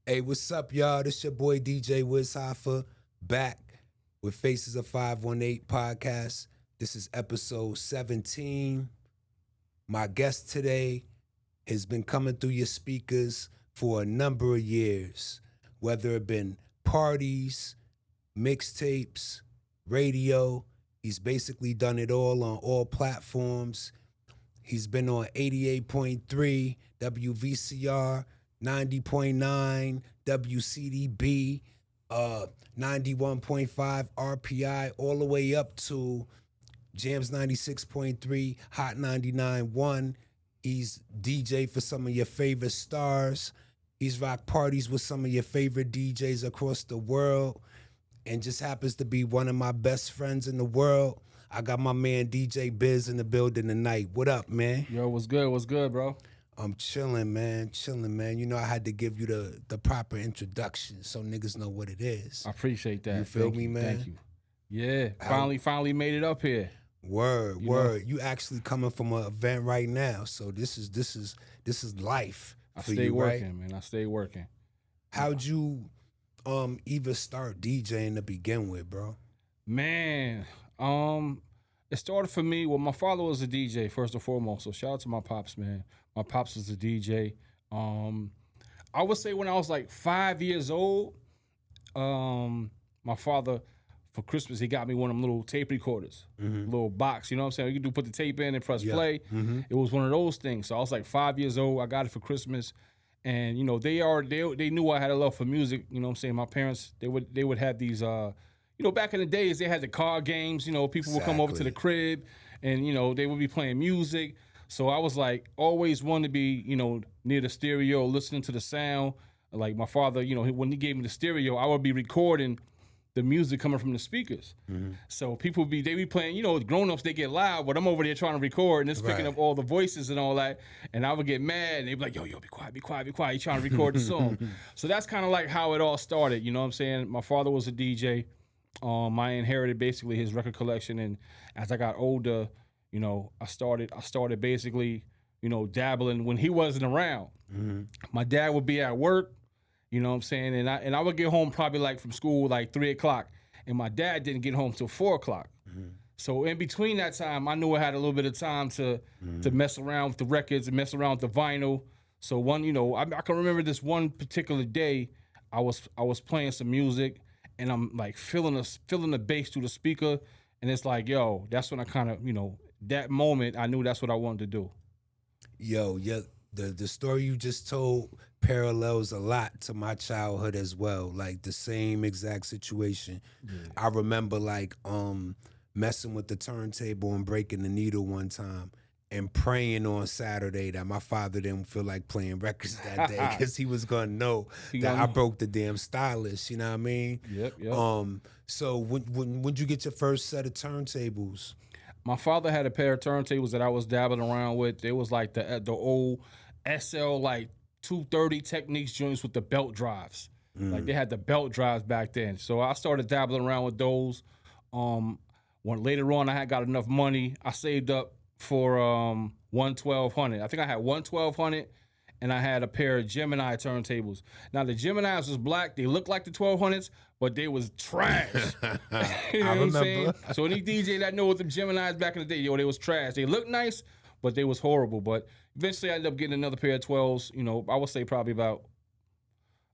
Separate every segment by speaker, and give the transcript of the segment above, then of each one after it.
Speaker 1: Hey, what's up, y'all? This your boy DJ Wiz Hoffa back with Faces of 518 podcast. This is episode 17. My guest today has been coming through your speakers for a number of years, whether it been parties, mixtapes, radio. He's basically done it all on all platforms. He's been on 88.3 WVCR, 90.9 WCDB, 91.5 RPI, all the way up to Jams 96.3, Hot 99.1. He's DJ for some of your favorite stars. He's rocked parties with some of your favorite DJs across the world, and just happens to be one of my best friends in the world. I got my man DJ Biz in the building tonight. What up, man?
Speaker 2: Yo, what's good? What's good, bro?
Speaker 1: I'm chilling, man. You know, I had to give you the proper introduction so niggas know what it is.
Speaker 2: I appreciate that.
Speaker 1: You feel me, man?
Speaker 2: Thank you. Yeah, finally made it up here.
Speaker 1: Word. You actually coming from an event right now, so this is life for
Speaker 2: I stay
Speaker 1: you,
Speaker 2: working,
Speaker 1: right?
Speaker 2: man. I stay working.
Speaker 1: How'd you even start DJing to begin with, bro?
Speaker 2: Man, it started for me. Well, my father was a DJ first and foremost. So shout out to my pops, man. My pops was a DJ. I would say when I was like 5 years old, my father, for Christmas, he got me one of them little tape recorders, little box. You know what I'm saying? You can put the tape in and press play. It was one of those things. So I was like 5 years old. I got it for Christmas, and you know they knew I had a love for music. You know what I'm saying? My parents they would have these. You know, back in the days, they had the card games. You know, people would come over to the crib, and you know they would be playing music. So I was like, always wanted to be, you know, near the stereo, listening to the sound. Like my father, you know, when he gave me the stereo, I would be recording the music coming from the speakers. So people they be playing, you know, grown-ups, they get loud, but I'm over there trying to record, and it's picking up all the voices and all that. And I would get mad, and they'd be like, yo, be quiet. You trying to record the song. So that's kind of like how it all started. You know what I'm saying? My father was a DJ. I inherited basically his record collection, and as I got older, you know, I started basically, you know, dabbling when he wasn't around. My dad would be at work, you know what I'm saying, and I would get home probably like from school like 3 o'clock, and my dad didn't get home till 4 o'clock. So in between that time, I knew I had a little bit of time to mess around with the records and mess around with the vinyl. So one, you know, I can remember this one particular day, I was playing some music, and I'm like feeling the bass through the speaker, and it's like, yo, that's when I kind of, you know, that moment I knew that's what I wanted to do.
Speaker 1: Yo, yeah, the story you just told parallels a lot to my childhood as well. Like the same exact situation. I remember like messing with the turntable and breaking the needle one time, and praying on Saturday that my father didn't feel like playing records that day because he was gonna know that I broke the damn stylus. You know what I mean?
Speaker 2: Yep.
Speaker 1: So when'd you get your first set of turntables?
Speaker 2: My father had a pair of turntables that I was dabbling around with. It was like the old SL like 230 Techniques joints with the belt drives. Like they had the belt drives back then. So I started dabbling around with those. When later on I had got enough money, I saved up for 11200. I think I had 11200, and I had a pair of Gemini turntables. Now the Geminis was black. They looked like the 1200s, but they was trash. You know what I'm saying? So any DJ that know what the Geminis back in the day, yo, they was trash. They looked nice, but they was horrible. But eventually I ended up getting another pair of 12s. You know, I would say probably about,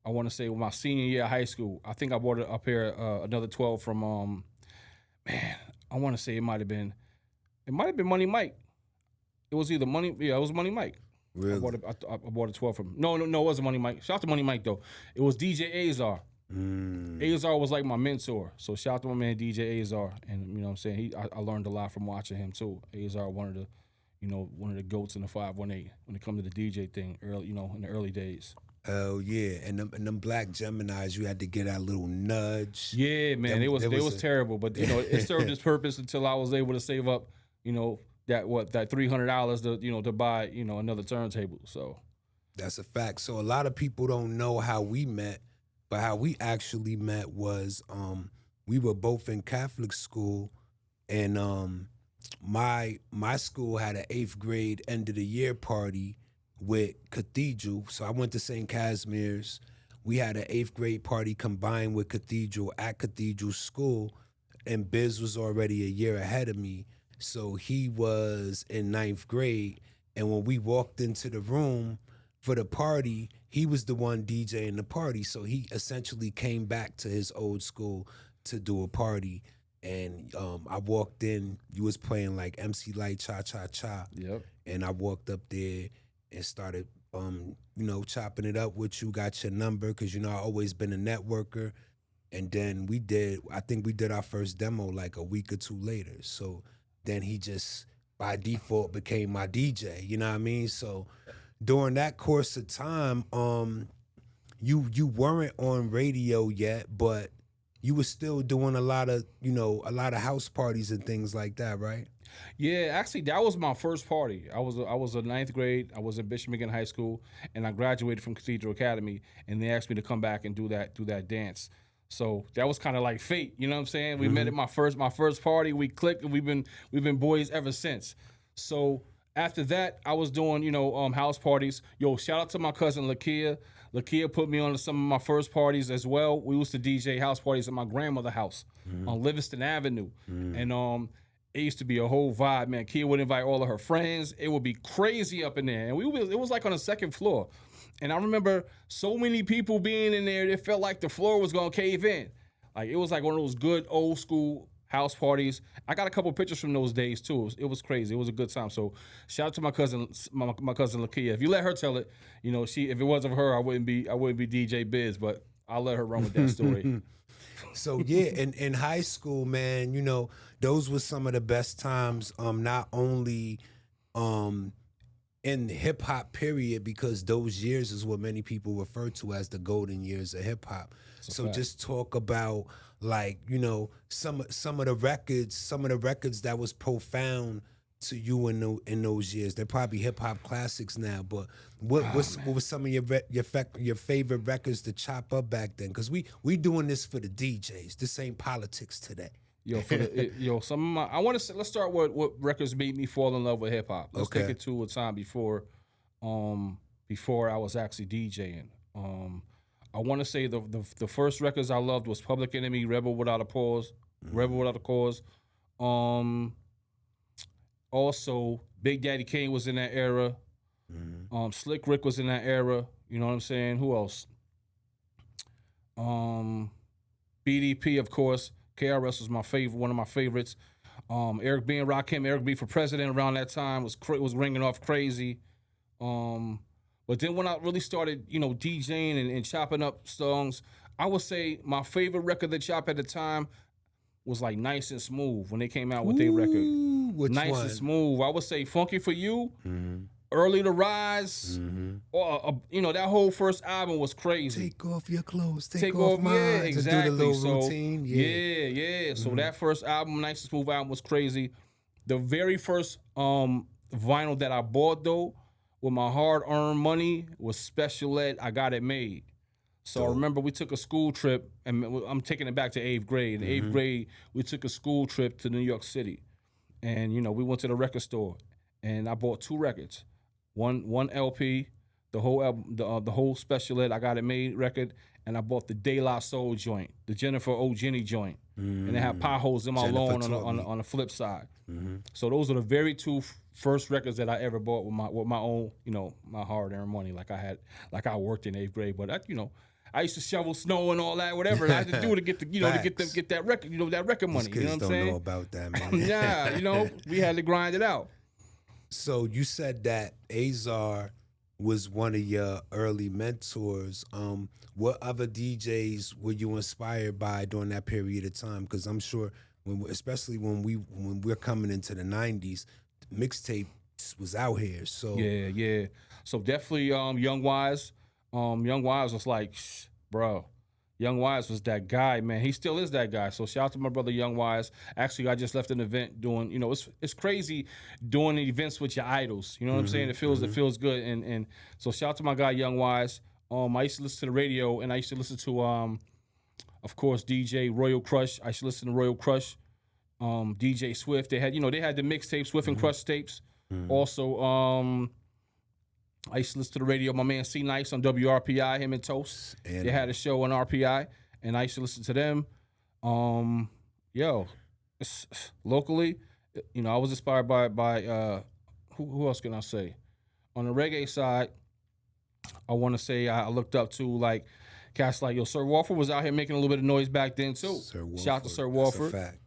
Speaker 2: I want to say my senior year of high school. I think I bought a pair, another 12 from, man, I want to say it might have been Money Mike. It was either Money, it was Money Mike.
Speaker 1: Really?
Speaker 2: I bought a 12 from. No, it wasn't Money Mike. Shout out to Money Mike though. It was DJ Azar. Azar was like my mentor. So shout out to my man DJ Azar, and you know what I'm saying, I learned a lot from watching him too. Azar, one of the goats in the 518 when it comes to the DJ thing early, you know, in the early days.
Speaker 1: Oh yeah, and them black Geminis, you had to get that little nudge.
Speaker 2: Yeah, man, they was terrible, but you know it served its purpose until I was able to save up, you know, that $300 to buy, you know, another turntable. So
Speaker 1: that's a fact. So a lot of people don't know how we met, but how we actually met was we were both in Catholic school, and my school had an 8th grade end of the year party with Cathedral. So I went to St. Casimir's. we had an 8th grade party combined with Cathedral at Cathedral School, and Biz was already a year ahead of me. So he was in 9th grade. And when we walked into the room for the party, he was the one DJing the party. So he essentially came back to his old school to do a party. And I walked in, you was playing like MC Light Cha Cha Cha.
Speaker 2: Yep.
Speaker 1: And I walked up there and started, chopping it up with you, got your number, because, I always been a networker. And then I think we did our first demo like a week or two later. So then he just, by default, became my DJ, you know what I mean? So during that course of time, you weren't on radio yet, but you were still doing a lot of house parties and things like that, right?
Speaker 2: Yeah, actually, that was my first party. I was in 9th grade. I was at Bishop McGinn High School, and I graduated from Cathedral Academy. And they asked me to come back and do that dance. So that was kind of like fate, you know what I'm saying? We met at my first party. We clicked, and we've been boys ever since. So after that, I was doing house parties. Yo, shout out to my cousin Lakia. Lakia put me on to some of my first parties as well. We used to DJ house parties at my grandmother's house on Livingston Avenue, and it used to be a whole vibe, man. Kia would invite all of her friends. It would be crazy up in there. And it was like on the second floor. And I remember so many people being in there, it felt like the floor was going to cave in. Like, it was like one of those good old school house parties. I got a couple pictures from those days, too. It was crazy. It was a good time. So shout out to my cousin Lakia. If you let her tell it, if it wasn't for her, I wouldn't be DJ Biz, but I'll let her run with that story.
Speaker 1: So yeah, in high school, man, those were some of the best times, not only in hip hop period, because those years is what many people refer to as the golden years of hip hop. So just talk about like, some of the records that was profound to you in those years. They're probably hip hop classics now, but what was some of your favorite records to chop up back then? Because we doing this for the DJs. This ain't politics today.
Speaker 2: Some of my, let's start with what records made me fall in love with hip hop. Let's take it to a time before I was actually DJing. I want to say the first records I loved was Public Enemy, Rebel Without a Cause. Also, Big Daddy Kane was in that era. Slick Rick was in that era. You know what I'm saying? Who else? BDP, of course. KRS was one of my favorites. Eric B and Rakim, Eric B for President around that time was ringing off crazy. But then when I really started, DJing and chopping up songs, I would say my favorite record to chop at the time was like Nice and Smooth when they came out with their record. Nice and Smooth. I would say Funky for You, Early to Rise, or that whole first album was crazy.
Speaker 1: Take off your clothes, take off mine. Yeah,
Speaker 2: exactly.
Speaker 1: To do the little routine.
Speaker 2: Yeah. So that first album, Nice and Smooth album, was crazy. The very first vinyl that I bought though, with my hard-earned money, was Special Ed, I Got It Made. So I remember we took a school trip, and I'm taking it back to 8th grade. In 8th grade, we took a school trip to New York City. And, we went to the record store, and I bought 2 records. One LP, the whole album, the whole Special Ed, I Got It Made record, and I bought the De La Soul joint, the Jennifer O. Jenny joint. And they had potholes in my lawn on the flip side. So those are the very 2 first records that I ever bought with my own, my hard-earned money, like I worked in 8th grade. But I used to shovel snow and all that, whatever I had to do to get get that record, that record money.
Speaker 1: These kids
Speaker 2: you know what I'm
Speaker 1: don't
Speaker 2: saying?
Speaker 1: know about that, man.
Speaker 2: Yeah, we had to grind it out.
Speaker 1: So you said that Azar was one of your early mentors. What other DJs were you inspired by during that period of time? Because I'm sure, especially when we're coming into the 90s, mixtape was out here. So
Speaker 2: yeah. So definitely Young Wise. Young Wise was like, bro. Young Wise was that guy, man. He still is that guy. So shout out to my brother Young Wise. Actually, I just left an event doing, it's crazy doing events with your idols. You know what I'm saying? It feels good. And so shout out to my guy Young Wise. I used to listen to the radio, and I used to listen to of course DJ Royal Crush. I used to listen to Royal Crush. DJ Swift. They had the mixtape Swift and Crush tapes. Also I used to listen to the radio. My man C Nice on WRPI, him and Toast.
Speaker 1: And
Speaker 2: They had a show on RPI, and I used to listen to them. Yo, locally, I was inspired by who else can I say? On the reggae side, I want to say I looked up to like cats like Sir Walford was out here making a little bit of noise back then too. Shout out to Sir Walford.
Speaker 1: That's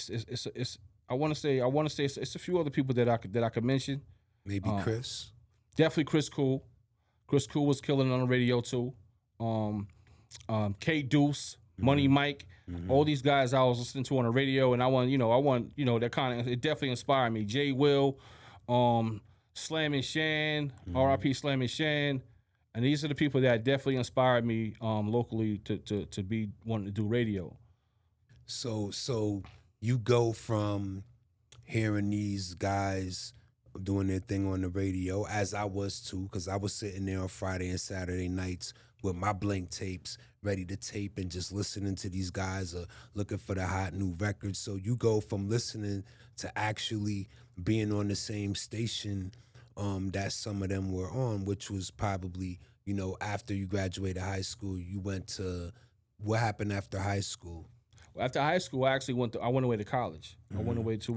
Speaker 1: a fact.
Speaker 2: It's I want to say it's a few other people that I could mention.
Speaker 1: Maybe Chris.
Speaker 2: Definitely Chris Cool. Chris Cool was killing on the radio too. K Deuce, Money Mike, all these guys I was listening to on the radio, and I want that kind of, it definitely inspired me. Jay Will, Slam and Shan, R.I.P. Slam and Shan, and these are the people that definitely inspired me locally to be wanting to do radio.
Speaker 1: So you go from hearing these guys doing their thing on the radio, as I was too, because I was sitting there on Friday and Saturday nights with my blank tapes, ready to tape and just listening to these guys looking for the hot new records. So you go from listening to actually being on the same station that some of them were on, which was probably, after you graduated high school, you went to, what happened after high school?
Speaker 2: After high school, I actually went away to college. I went away to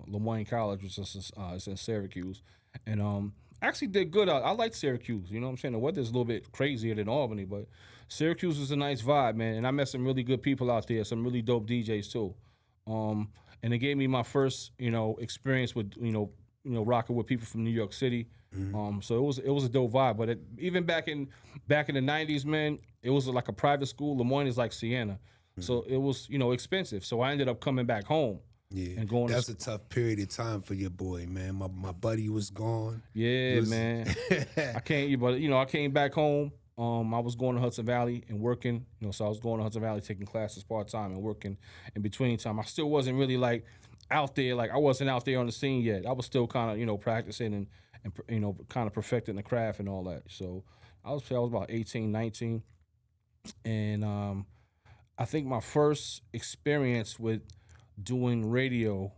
Speaker 2: Lemoyne College, which is it's in Syracuse, and actually did good. I liked Syracuse. You know what I'm saying? The weather's a little bit crazier than Albany, but Syracuse was a nice vibe, man. And I met some really good people out there, some really dope DJs too. And it gave me my first, experience with, rocking with people from New York City. So it was a dope vibe. But even back in the '90s, man, it was like a private school. Lemoyne is like Siena. So it was, expensive. So I ended up coming back home.
Speaker 1: Yeah,
Speaker 2: and going.
Speaker 1: That's a tough period of time for your boy, man. My buddy was gone.
Speaker 2: Yeah, man. I came back home. I was going to Hudson Valley and working. So I was going to Hudson Valley taking classes part time and working in between time. I still wasn't really like out there. Like I wasn't out there on the scene yet. I was still kind of practicing and kind of perfecting the craft and all that. So I was about 18, 19, and I think my first experience with doing radio,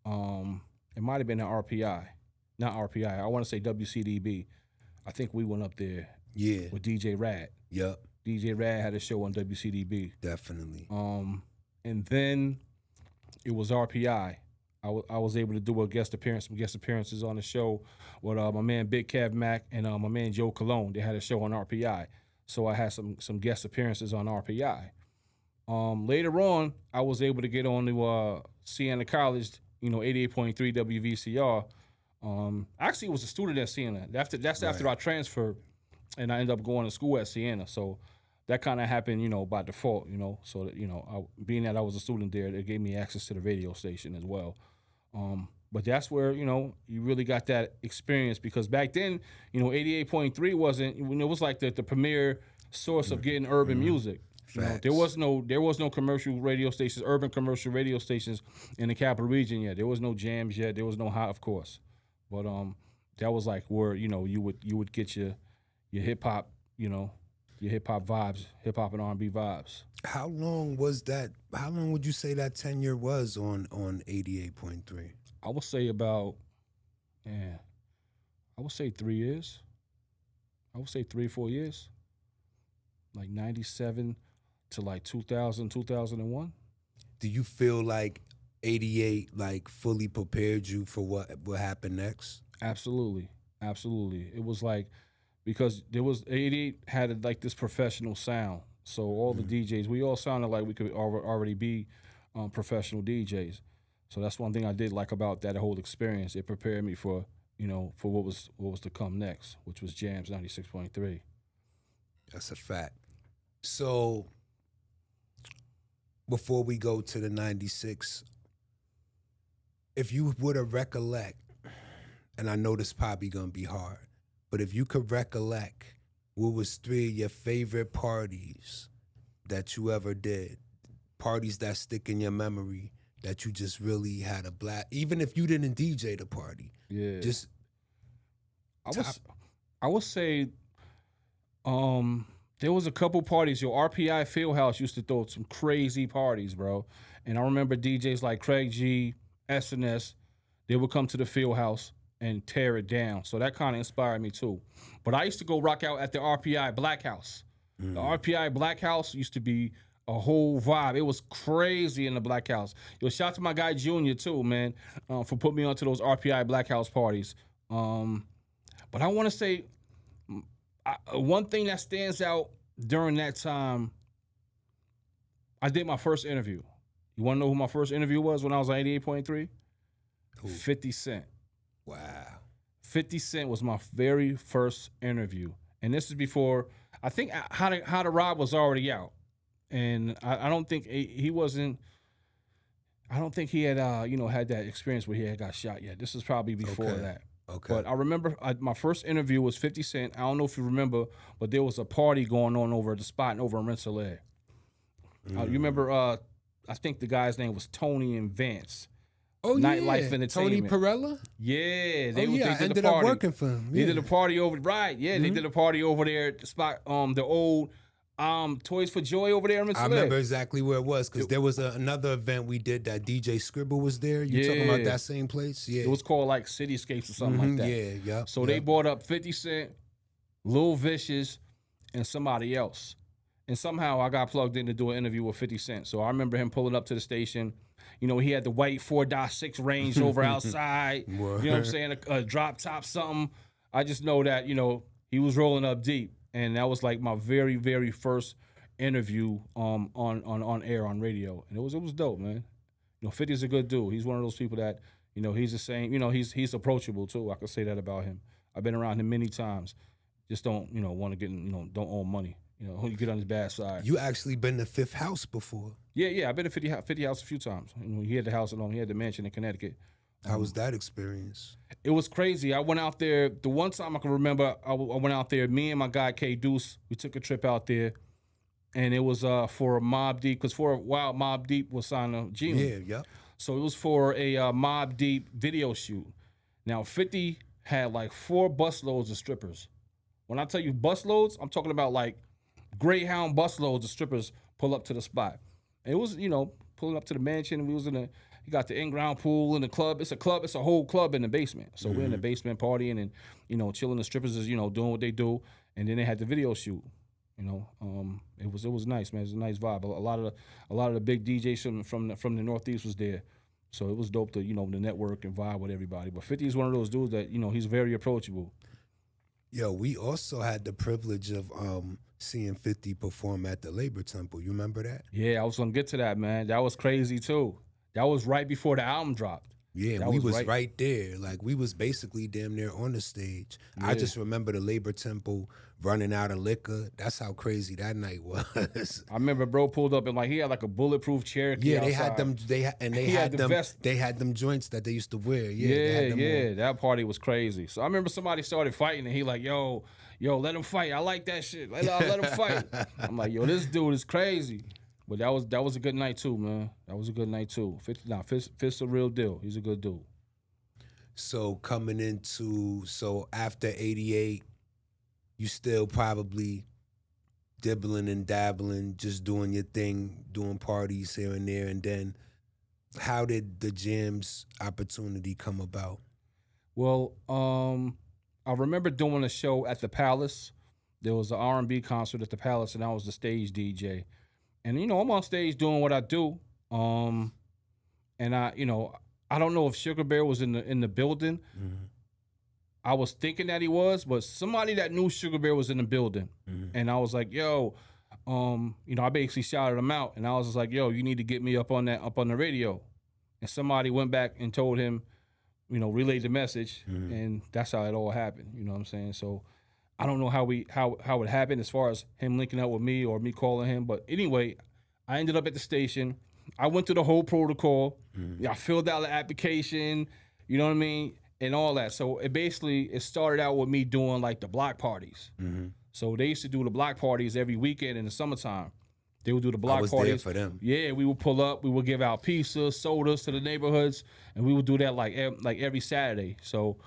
Speaker 2: it might have been at RPI. Not RPI. I want to say WCDB. I think we went up there with DJ Rad.
Speaker 1: Yep.
Speaker 2: DJ Rad had a show on WCDB.
Speaker 1: Definitely.
Speaker 2: And then it was RPI. I was able to do some guest appearances on the show with my man Big Cav Mac and my man Joe Cologne. They had a show on RPI. So I had some guest appearances on RPI. Later on, I was able to get on to Siena College, 88.3 WVCR. Actually, was a student at Siena. After I transferred, and I ended up going to school at Siena. So that kind of happened, by default, So that, being that I was a student there, it gave me access to the radio station as well. But that's where, you really got that experience, because back then, 88.3 wasn't, it was like the premier source of getting urban music. There was no commercial radio stations, urban commercial radio stations in the capital region yet. There was no jams yet. There was no hot, of course, but that was like where you would get your hip hop, your hip hop vibes, hip hop and R&B vibes.
Speaker 1: How long was that? How long would you say that tenure was on 88.3?
Speaker 2: I would say about, I would say 3 years. I would say 3 or 4 years. Like 97 to like 2000, 2001.
Speaker 1: Do you feel like 88 like fully prepared you for what happened next?
Speaker 2: Absolutely. It was like, because 88 had like this professional sound. So all the DJs, we all sounded like we could already be professional DJs. So that's one thing I did like about that whole experience. It prepared me for what was to come next, which was Jams 96.3.
Speaker 1: That's a fact. So before we go to the 96, if you were to recollect, and I know this probably gonna be hard, but if you could recollect, what was 3 of your favorite parties that you ever did? Parties that stick in your memory that you just really had a blast, even if you didn't DJ the party.
Speaker 2: Yeah.
Speaker 1: Just
Speaker 2: I would say there was a couple parties. RPI Fieldhouse used to throw some crazy parties, bro. And I remember DJs like Craig G, SNS, they would come to the Fieldhouse and tear it down. So that kind of inspired me too. But I used to go rock out at the RPI Black House. The RPI Black House used to be a whole vibe. It was crazy in the Black House. Yo, shout out to my guy Junior too, man, for putting me onto those RPI Black House parties. But I want to say one thing that stands out during that time, I did my first interview. You want to know who my first interview was when I was on 88.3? 50 Cent.
Speaker 1: Wow.
Speaker 2: 50 Cent was my very first interview. And this is before, I think How to Rob was already out. And I don't think he wasn't, I don't think he had, had that experience where he had got shot yet. This is probably before that.
Speaker 1: Okay.
Speaker 2: But I remember my first interview was 50 Cent. I don't know if you remember, but there was a party going on over at the spot over in Rensselaer. You remember, I think the guy's name was Tony and Vance.
Speaker 1: Oh,
Speaker 2: Nightlife
Speaker 1: yeah.
Speaker 2: Entertainment.
Speaker 1: Tony Perella?
Speaker 2: Yeah. They
Speaker 1: I
Speaker 2: did
Speaker 1: ended
Speaker 2: the party.
Speaker 1: up working for him.
Speaker 2: They
Speaker 1: Yeah.
Speaker 2: did a party over, right, yeah. They did a party over there at the spot, the old Toys for Joy over there in
Speaker 1: I
Speaker 2: Rensselaer.
Speaker 1: remember exactly where it was because there was another event we did that DJ Scribble was there. You talking about that same place? Yeah.
Speaker 2: It was called like Cityscapes or something like that.
Speaker 1: Yeah, yeah.
Speaker 2: So they brought up 50 Cent, Lil Vicious, and somebody else. And somehow I got plugged in to do an interview with 50 Cent. So I remember him pulling up to the station. You know, he had the white 4.6 Range Rover outside. You know what I'm saying? A drop top something. I just know that, he was rolling up deep. And that was like my very, very first interview on air, on radio. And it was dope, man. 50's a good dude. He's one of those people that, he's the same. He's approachable too. I could say that about him. I've been around him many times. Just don't, want to get, don't owe money. You get on his bad side.
Speaker 1: You actually been to Fifth House before.
Speaker 2: Yeah. I've been to 50 House a few times. He had the house alone. He had the mansion in Connecticut.
Speaker 1: How was that experience?
Speaker 2: It was crazy. I went out there. The one time I can remember, I went out there. Me and my guy K Deuce, we took a trip out there, and it was for Mobb Deep, because for a while Mobb Deep was signed to Gino.
Speaker 1: Yeah, yep.
Speaker 2: So it was for a Mobb Deep video shoot. Now 50 had like 4 busloads of strippers. When I tell you busloads, I'm talking about like Greyhound busloads of strippers pull up to the spot. And it was, pulling up to the mansion. We was he got the in-ground pool in the club. It's a whole club in the basement. So we're in the basement partying and, chilling. The strippers is, doing what they do. And then they had the video shoot. It was nice, man. It was a nice vibe. A lot of the big DJs from the Northeast was there. So it was dope to, the network and vibe with everybody. But 50 is one of those dudes that, he's very approachable.
Speaker 1: Yo, we also had the privilege of seeing 50 perform at the Labor Temple. You remember that?
Speaker 2: Yeah, I was gonna get to that, man. That was crazy too. That was right before the album dropped.
Speaker 1: Yeah, we was right there. Like, we was basically damn near on the stage. Yeah. I just remember the Labor Temple running out of liquor. That's how crazy that night was.
Speaker 2: I remember bro pulled up and like he had like a bulletproof Cherokee.
Speaker 1: Yeah, they
Speaker 2: outside.
Speaker 1: had them. They had them joints that they used to wear.
Speaker 2: Yeah. That party was crazy. So I remember somebody started fighting and he like, yo, let him fight. I like that shit. Let him fight. I'm like, yo, this dude is crazy. But that was a good night too, man. That was a good night too. Fist's a real deal. He's a good dude.
Speaker 1: So after 88, you still probably dibbling and dabbling, just doing your thing, doing parties here and there. And then how did the Jams opportunity come about?
Speaker 2: Well, I remember doing a show at the Palace. There was an R&B concert at the Palace, and I was the stage DJ. And, I'm on stage doing what I do. And I don't know if Sugar Bear was in the building. Mm-hmm. I was thinking that he was, but somebody that knew Sugar Bear was in the building. Mm-hmm. And I was like, yo, I basically shouted him out. And I was just like, yo, you need to get me up on the radio. And somebody went back and told him, relayed the message. Mm-hmm. And that's how it all happened. You know what I'm saying? So I don't know how it happened as far as him linking up with me or me calling him. But anyway, I ended up at the station. I went through the whole protocol. Mm-hmm. I filled out the application, you know what I mean, and all that. So it started out with me doing like the block parties. Mm-hmm. So they used to do the block parties every weekend in the summertime. They would do the block parties.
Speaker 1: I was there for them.
Speaker 2: Yeah, we would pull up. We would give out pizzas, sodas to the neighborhoods, and we would do that like every Saturday. So.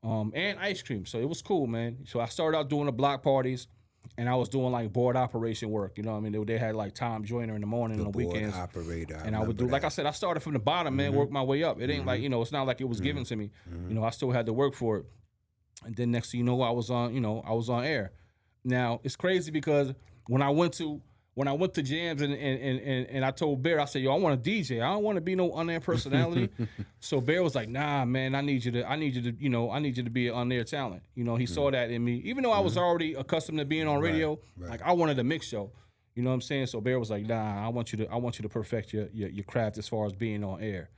Speaker 2: And ice cream. So it was cool, man. So I started out doing the block parties. and I was doing like board operation work. You know what I mean? They had like Tom Joyner in the morning and the
Speaker 1: board
Speaker 2: weekends.
Speaker 1: operator.
Speaker 2: And I would do, like I said, I started from the bottom, man, work my way up. It ain't like, it's not like it was given to me. You know, I still had to work for it. And then next thing you know, I was on air. Now it's crazy because when I went to jams and I told Bear, I said, yo, I want to DJ. I don't want to be no on-air personality. So Bear was like, nah, man, I need you to be an on-air talent. You know, he saw that in me. Even though I was already accustomed to being on radio, like I wanted a mix show. You know what I'm saying? So Bear was like, nah, I want you to perfect your craft as far as being on air.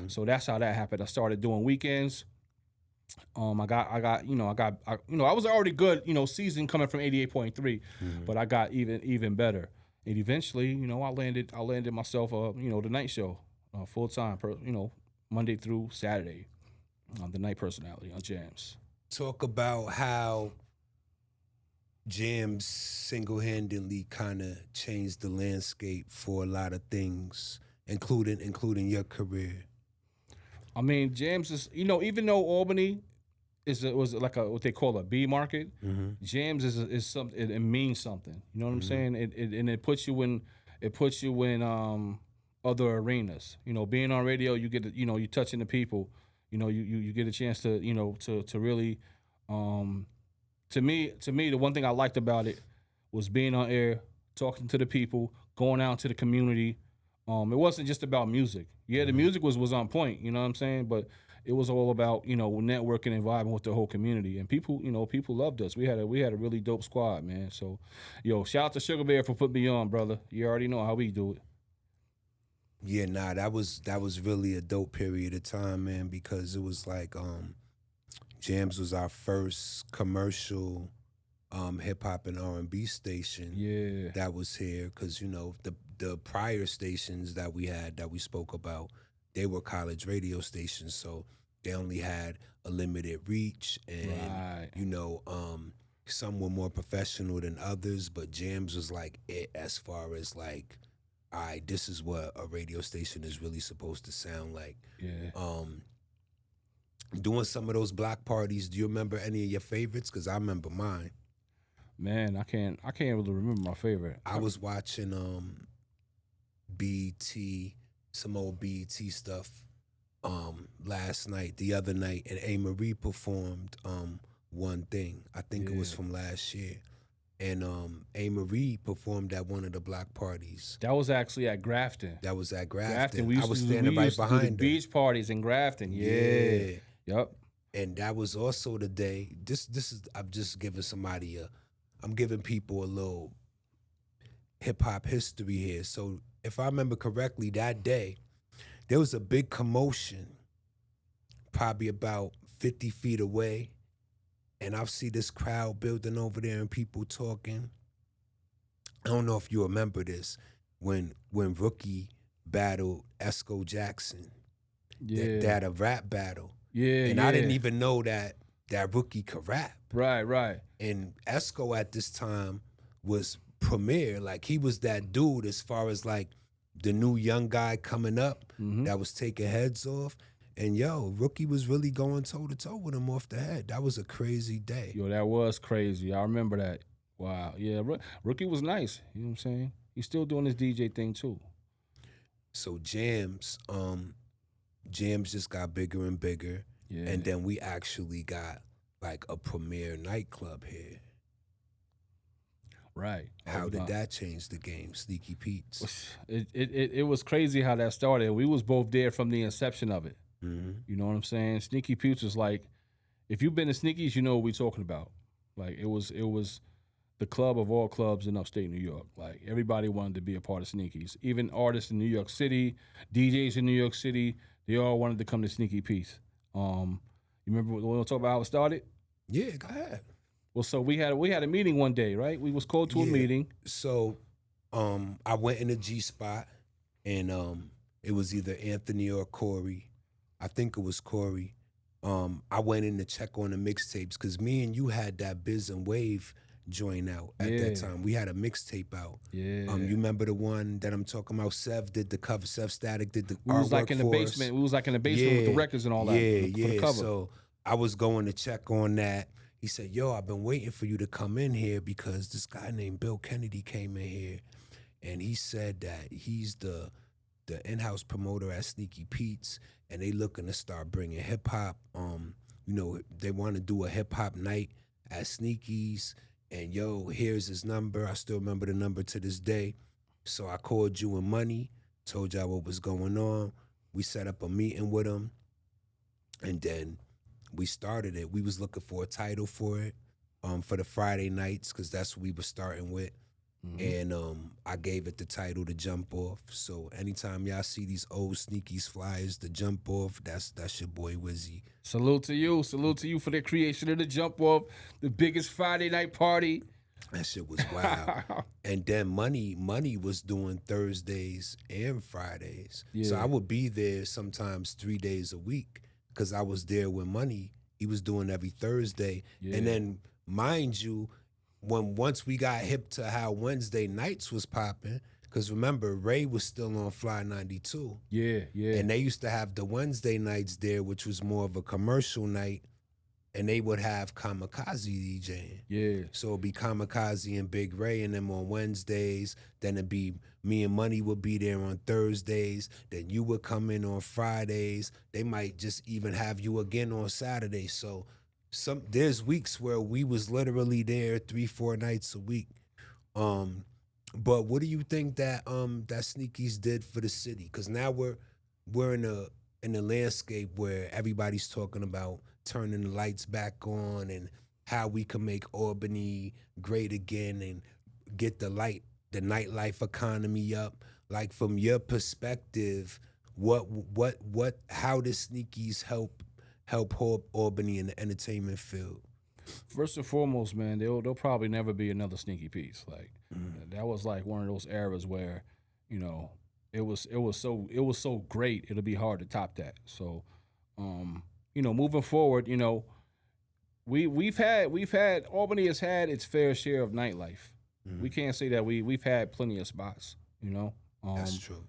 Speaker 2: So that's how that happened. I started doing weekends. I was already good, season coming from 88.3, but I got even better. And eventually, I landed myself the night show, full time, Monday through Saturday, the night personality on Jams.
Speaker 1: Talk about how Jams single-handedly kind of changed the landscape for a lot of things, including your career.
Speaker 2: I mean, Jams is, even though Albany was like what they call a B market, Jams is something. It means something. You know what I'm saying? It puts you in other arenas. Being on radio, you get you're touching the people. You get a chance to to really. To me, the one thing I liked about it was being on air, talking to the people, going out to the community. It wasn't just about music. Yeah, the music was on point, you know what I'm saying? But it was all about, networking and vibing with the whole community. And people loved us. We had a really dope squad, man. So, shout out to Sugar Bear for putting me on, brother. You already know how we do it.
Speaker 1: Yeah, nah, that was really a dope period of time, man, because it was like Jams was our first commercial hip hop and R&B station that was here, because the prior stations that we spoke about, they were college radio stations, so they only had a limited reach, and some were more professional than others, but Jams was like it as far as like, all right, this is what a radio station is really supposed to sound like. Doing some of those block parties, do you remember any of your favorites? Because I remember mine.
Speaker 2: Man, I can't really remember my favorite.
Speaker 1: I was watching BT, some old BT stuff the other night, and A. Marie performed One Thing. I think it was from last year. And A. Marie performed at one of the block parties.
Speaker 2: That was actually at Grafton.
Speaker 1: I was
Speaker 2: standing right behind her. Beach parties in Grafton. Yeah. Yep.
Speaker 1: And that was also the day. This is I'm just giving I'm giving people a little hip hop history here. So if I remember correctly, that day there was a big commotion, probably about 50 feet away, and I see this crowd building over there and people talking. I don't know if you remember this, when Rookie battled Esco Jackson. They had a rap battle. And I didn't even know that Rookie could rap.
Speaker 2: Right.
Speaker 1: And Esco at this time was premier. Like, he was that dude as far as like the new young guy coming up that was taking heads off. And Rookie was really going toe to toe with him off the head. That was a crazy day.
Speaker 2: That was crazy. I remember that. Wow. Yeah, Rookie was nice. You know what I'm saying? He's still doing his DJ thing too.
Speaker 1: So Jams just got bigger and bigger. Yeah. And then we actually got like a premier nightclub here.
Speaker 2: Right.
Speaker 1: How did that change the game, Sneaky Pete's?
Speaker 2: It was crazy how that started. We was both there from the inception of it. You know what I'm saying? Sneaky Pete's was like, if you've been to Sneaky's, you know what we're talking about. Like, it was the club of all clubs in upstate New York. Like, everybody wanted to be a part of Sneaky's. Even artists in New York City, DJs in New York City, they all wanted to come to Sneaky Pete's. You remember when we talk about how it started?
Speaker 1: Yeah, go ahead.
Speaker 2: Well, so we had a meeting one day, right? We was called to a meeting.
Speaker 1: So I went in the G spot, and it was either Anthony or Corey. I think it was Corey. I went in to check on the mixtapes because me and you had that Biz and Wave joint out at that time. We had a mixtape out.
Speaker 2: Yeah.
Speaker 1: You remember the one that I'm talking about? Sev did the cover. Sev Static did the
Speaker 2: artwork. We was like in the basement. We was like in the basement with the records and all that.
Speaker 1: Yeah. For the cover. So I was going to check on that. He said, yo, I've been waiting for you to come in here because this guy named Bill Kennedy came in here and he said that he's the in-house promoter at Sneaky Pete's and they looking to start bringing hip hop. You know, they want to do a hip hop night at Sneaky's. And yo, here's his number. I still remember the number to this day. So I called you and Money, told y'all what was going on. We set up a meeting with him, and then we started it. We was looking for a title for it, for the Friday nights, because that's what we were starting with. And I gave it the title, The Jump Off. So anytime y'all see these old Sneakies flyers, The Jump Off, that's your boy Wizzy.
Speaker 2: Salute to you for the creation of The Jump Off, the biggest Friday night party.
Speaker 1: That shit was wild. And then Money was doing Thursdays and Fridays.
Speaker 2: Yeah.
Speaker 1: So I would be there sometimes 3 days a week because I was there with Money. He was doing every Thursday.
Speaker 2: Yeah.
Speaker 1: And then, mind you, once we got hip to how Wednesday nights was popping, because remember, Ray was still on Fly 92.
Speaker 2: Yeah.
Speaker 1: And they used to have the Wednesday nights there, which was more of a commercial night, and they would have Kamikaze DJing.
Speaker 2: Yeah.
Speaker 1: So it'd be Kamikaze and Big Ray and them on Wednesdays. Then it'd be me and Money would be there on Thursdays. Then you would come in on Fridays. They might just even have you again on Saturdays. So there's weeks where we was literally there 3-4 nights a week. But what do you think that that Sneakies did for the city? Because now we're in a landscape where everybody's talking about turning the lights back on and how we can make Albany great again and get the nightlife economy up. Like, from your perspective, how does Sneakies help Albany in the entertainment field?
Speaker 2: First and foremost, man, there'll probably never be another Sneaky Pete's. Like that was like one of those eras where, you know, it was so great. It'll be hard to top that. So, you know, moving forward, you know, we've had Albany has had its fair share of nightlife. We can't say that we've had plenty of spots. You know,
Speaker 1: That's true.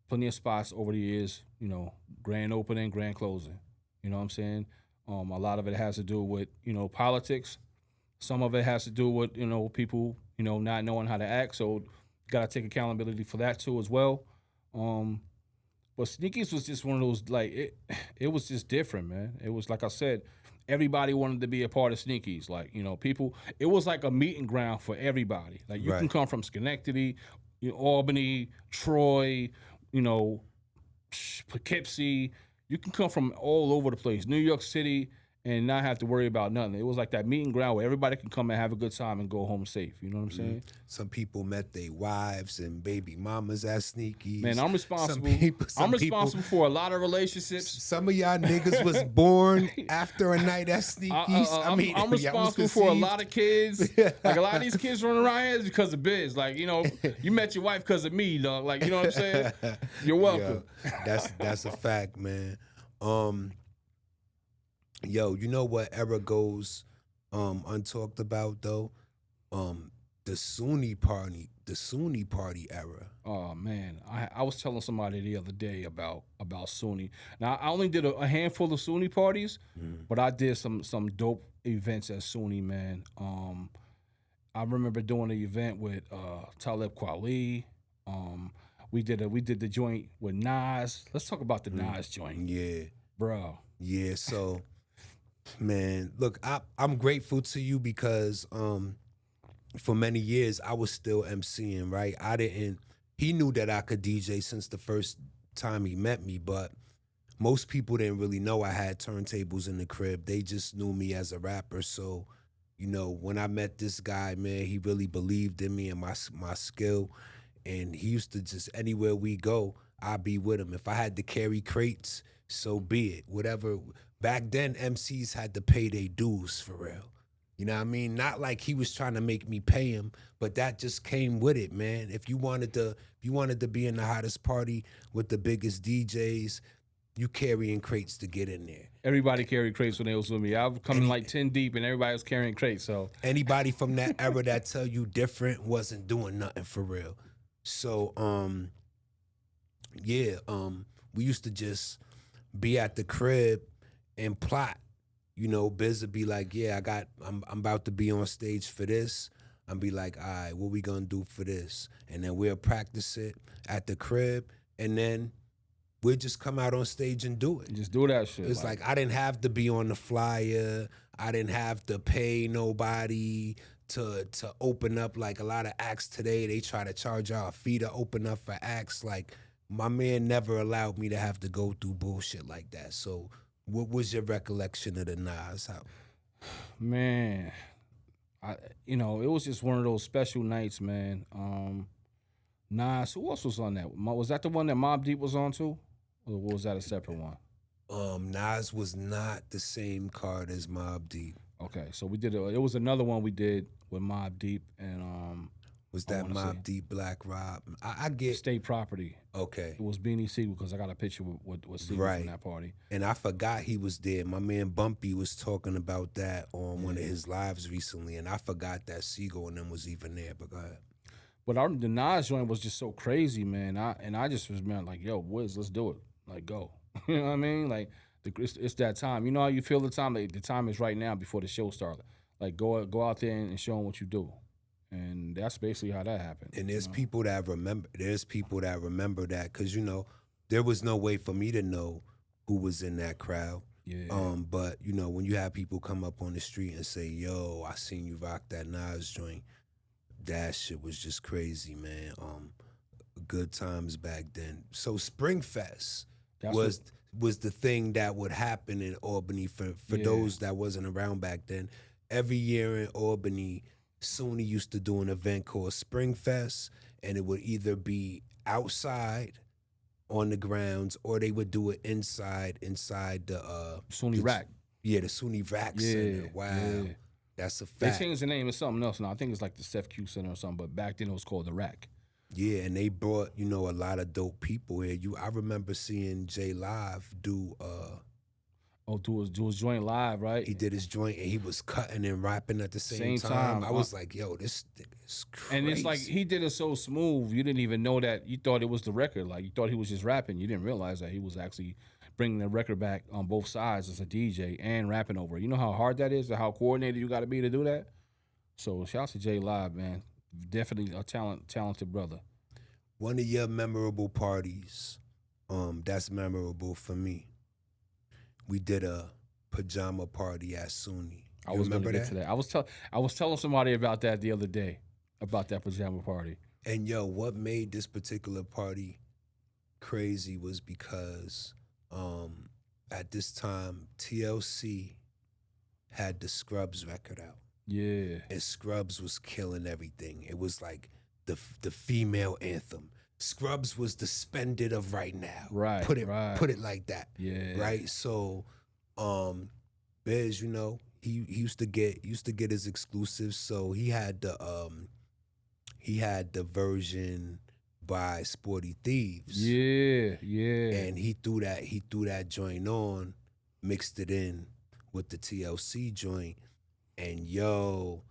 Speaker 2: Plenty of spots over the years. You know, grand opening, grand closing. You know what I'm saying? A lot of it has to do with, you know, politics. Some of it has to do with, you know, people, you know, not knowing how to act. So you got to take accountability for that too as well. But Sneakies was just one of those, like, it was just different, man. It was, like I said, everybody wanted to be a part of Sneakies. Like, you know, people, it was like a meeting ground for everybody. Like, you can come from Schenectady, Albany, Troy, you know, Poughkeepsie. You can come from all over the place, New York City, and not have to worry about nothing. It was like that meeting ground where everybody can come and have a good time and go home safe. You know what I'm saying?
Speaker 1: Some people met their wives and baby mamas at Sneakies.
Speaker 2: Man, I'm responsible. I'm responsible for a lot of relationships.
Speaker 1: Some of y'all niggas was born after a night at Sneakies.
Speaker 2: I'm responsible for a lot of kids. Like, a lot of these kids running around here is because of Biz. Like, you know, you met your wife because of me, dog. Like, you know what I'm saying? You're welcome.
Speaker 1: Yo, that's a fact, man. Yo, you know what era goes untalked about though? The Sunni party era.
Speaker 2: Oh man, I was telling somebody the other day about Sunni. Now, I only did a handful of Sunni parties, but I did some dope events at Sunni, man. I remember doing an event with Talib Kweli. We did the joint with Nas. Let's talk about the Nas joint.
Speaker 1: Yeah,
Speaker 2: bro.
Speaker 1: Yeah, so man, look, I'm grateful to you because for many years I was still emceeing, right? He knew that I could DJ since the first time he met me, but most people didn't really know I had turntables in the crib. They just knew me as a rapper. So, you know, when I met this guy, man, he really believed in me and my skill. And he used to just, anywhere we go, I'd be with him. If I had to carry crates, so be it. Whatever. Back then, MCs had to pay their dues for real. You know what I mean? Not like he was trying to make me pay him, but that just came with it, man. If you wanted to be in the hottest party with the biggest DJs, you carrying crates to get in there.
Speaker 2: Everybody carried crates when they was with me. I was coming like 10 deep, and everybody was carrying crates. So
Speaker 1: anybody from that era that tell you different wasn't doing nothing for real. So we used to just be at the crib and plot you know, Biz would be like, yeah, I'm about to be on stage for this. I'm be like, all right, what we gonna do for this? And then we'll practice it at the crib, and then we'll just come out on stage and do it.
Speaker 2: Just do that shit.
Speaker 1: It's like I didn't have to be on the flyer. I didn't have to pay nobody to open up. Like a lot of acts today, they try to charge y'all a fee to open up for acts. Like my man never allowed me to have to go through bullshit like that. So what was your recollection of the Nas? How?
Speaker 2: Man, it was just one of those special nights, man. Nas, who else was on that? Was that the one that Mobb Deep was on too? Or was that a separate one?
Speaker 1: Nas was not the same card as Mobb Deep.
Speaker 2: Okay, so we did it was another one we did with Mobb Deep and
Speaker 1: was that Mobb Deep, Black Rob? I get
Speaker 2: State Property.
Speaker 1: Okay.
Speaker 2: It was Beanie Siegel because I got a picture with Siegel from that party.
Speaker 1: And I forgot he was there. My man Bumpy was talking about that on one of his lives recently, and I forgot that Siegel and them was even there. But go ahead.
Speaker 2: But the Nas joint was just so crazy, man. I just was, man, like, yo, Wiz, let's do it. Like, go. You know what I mean? Like, it's that time. You know how you feel the time? Like, the time is right now before the show started. Like, go out there and show them what you do. And that's basically how that happened.
Speaker 1: And there's people that remember. There's people that remember that because there was no way for me to know who was in that crowd.
Speaker 2: Yeah.
Speaker 1: But when you have people come up on the street and say, "Yo, I seen you rock that Nas joint," that shit was just crazy, man. Good times back then. So Springfest was the thing that would happen in Albany for those that wasn't around back then. Every year in Albany, SUNY used to do an event called Springfest, and it would either be outside on the grounds or they would do it inside the
Speaker 2: SUNY Rack.
Speaker 1: Yeah, the SUNY Rack Center. Wow. Yeah. That's a fact.
Speaker 2: They changed the name. It's something else now. I think it's like the Steph Q Center or something, but back then it was called the Rack.
Speaker 1: Yeah, and they brought, a lot of dope people here. I remember seeing Jay Live do
Speaker 2: do his joint live, right?
Speaker 1: He did his joint and he was cutting and rapping at the same time. I was like, yo, this nigga is crazy.
Speaker 2: And it's like he did it so smooth, you didn't even know that. You thought it was the record. Like, you thought he was just rapping. You didn't realize that he was actually bringing the record back on both sides as a DJ and rapping over it. You know how hard that is and how coordinated you got to be to do that? So shout out to Jay Live, man. Definitely a talented brother.
Speaker 1: One of your memorable parties, that's memorable for me. We did a pajama party at SUNY.
Speaker 2: I was going to get to that. I was telling somebody about that the other day, about that pajama party.
Speaker 1: And yo, what made this particular party crazy was because at this time TLC had the Scrubs record out.
Speaker 2: Yeah.
Speaker 1: And Scrubs was killing everything. It was like the female anthem. Scrubs was the Spend It of right now.
Speaker 2: Right.
Speaker 1: Put it like that.
Speaker 2: Yeah.
Speaker 1: Right. So, Biz, he used to get his exclusives. So he had the version by Sporty Thieves.
Speaker 2: Yeah. Yeah.
Speaker 1: And he threw that joint on, mixed it in with the TLC joint. And yo,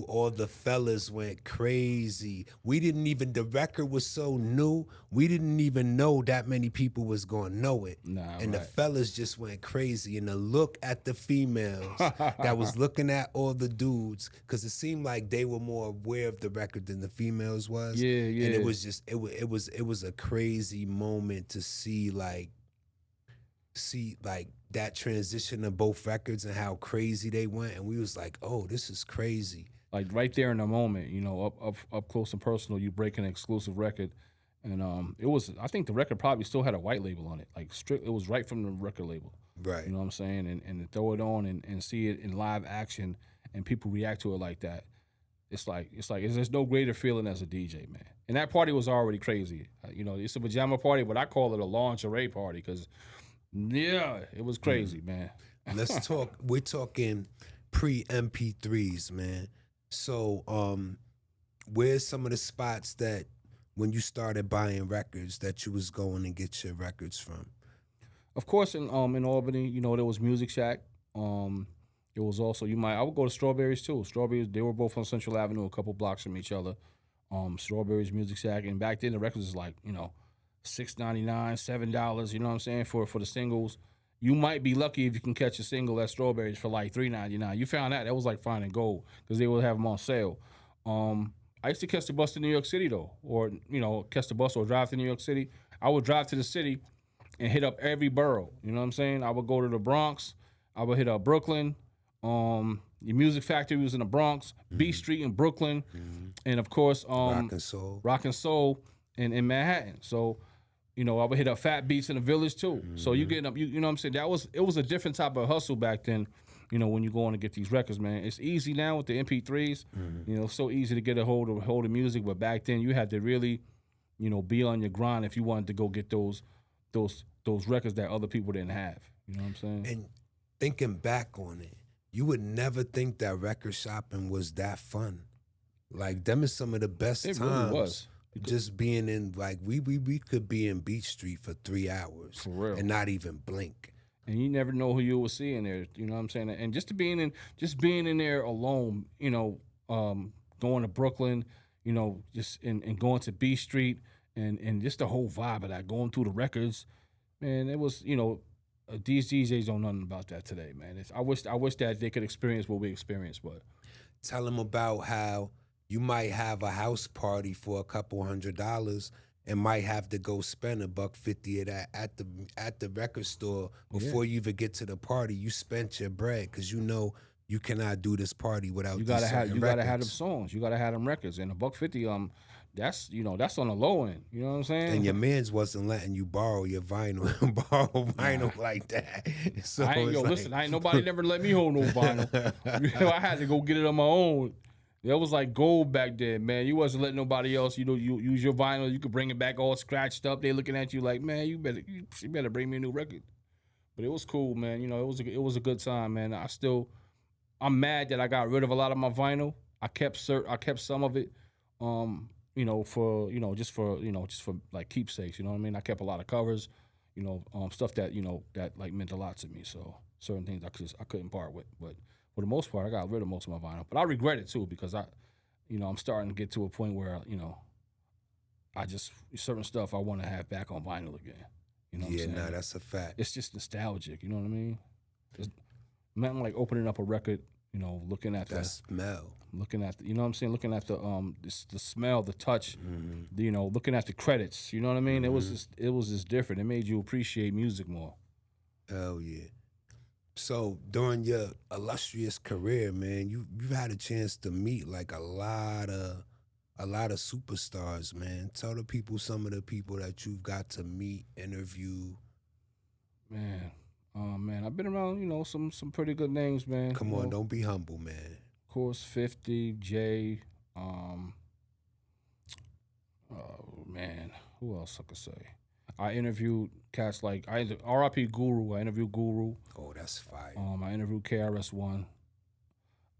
Speaker 1: all the fellas went crazy. The record was so new, we didn't even know that many people was gonna know it. The fellas just went crazy. And the look at the females that was looking at all the dudes, because it seemed like they were more aware of the record than the females was.
Speaker 2: Yeah, yeah.
Speaker 1: And it was just, it was a crazy moment to see that transition of both records and how crazy they went, and we was like, oh, this is crazy.
Speaker 2: Like right there in the moment, up close and personal, you break an exclusive record, and I think the record probably still had a white label on it, like strict. It was right from the record label,
Speaker 1: right?
Speaker 2: You know what I'm saying? And to throw it on and see it in live action, and people react to it like that. It's like there's no greater feeling as a DJ, man. And that party was already crazy. It's a pajama party, but I call it a lingerie party because. Yeah, it was crazy, man.
Speaker 1: Let's talk. We're talking pre-MP3s, man. So, where's some of the spots that when you started buying records that you was going and get your records from?
Speaker 2: Of course, in Albany, there was Music Shack. It was also I would go to Strawberries too. Strawberries, they were both on Central Avenue, a couple blocks from each other. Strawberries, Music Shack, and back then the records was like $6.99, $7, you know what I'm saying, for the singles. you might be lucky if you can catch a single at Strawberries for like $3.99. You found that was like finding gold because they would have them on sale. I used to catch the bus to New York City though, or catch the bus or drive to New York City. I would drive to the city and hit up every borough. You know what I'm saying? I would go to the Bronx. I would hit up Brooklyn. The Music Factory was in the Bronx, B Street in Brooklyn, and of course, Rock and Soul in Manhattan. So, I would hit up Fat Beats in the Village too. So you getting up, you know what I'm saying? It was a different type of hustle back then. When you go on to get these records, man, it's easy now with the MP3s. So easy to get a hold of music, but back then you had to really, be on your grind if you wanted to go get those records that other people didn't have. You know what I'm saying?
Speaker 1: And thinking back on it, you would never think that record shopping was that fun. Like, them is some of the best times. It really was. Just being in, like, we could be in Beach Street for 3 hours.
Speaker 2: For real.
Speaker 1: And not even blink.
Speaker 2: And you never know who you will see in there. You know what I'm saying? And just being in there alone, going to Brooklyn, just and going to B Street and just the whole vibe of that, going through the records, man, it was, these DJs don't know nothing about that today, man. I wish that they could experience what we experienced, but
Speaker 1: tell them about how you might have a house party for a couple $100 and might have to go spend $150 of that at the record store before you even get to the party. You spent your bread because you cannot do this party without
Speaker 2: you gotta have them songs. You gotta have them records. And $150, that's on the low end. You know what I'm saying?
Speaker 1: And your mans wasn't letting you borrow your vinyl like that. So
Speaker 2: listen, nobody never let me hold no vinyl. I had to go get it on my own. That was like gold back then, man. You wasn't letting nobody else, you use your vinyl. You could bring it back all scratched up. They looking at you like, man, you better bring me a new record. But it was cool, man. It was a good time, man. I'm mad that I got rid of a lot of my vinyl. I kept some of it, just for like keepsakes. You know what I mean? I kept a lot of covers, stuff that that like meant a lot to me. So certain things I couldn't part with, but for the most part, I got rid of most of my vinyl. But I regret it too because I'm starting to get to a point where I just certain stuff I want to have back on vinyl again. You know what I'm saying?
Speaker 1: Nah, that's a fact.
Speaker 2: It's just nostalgic. You know what I mean? It's nothing like opening up a record. Looking at
Speaker 1: that smell,
Speaker 2: looking at looking at the smell, the touch, looking at the credits. You know what I mean? It was just different. It made you appreciate music more.
Speaker 1: Hell yeah. So during your illustrious career, man, you've had a chance to meet like a lot of superstars, man. Tell the people some of the people that you've got to meet, interview.
Speaker 2: Man, I've been around, some pretty good names, man.
Speaker 1: Come on, don't be humble, man.
Speaker 2: Of course, 50, Jay, man, who else I could say? I interviewed cats like R.I.P. Guru. I interviewed Guru.
Speaker 1: Oh, that's fire.
Speaker 2: I interviewed KRS-One.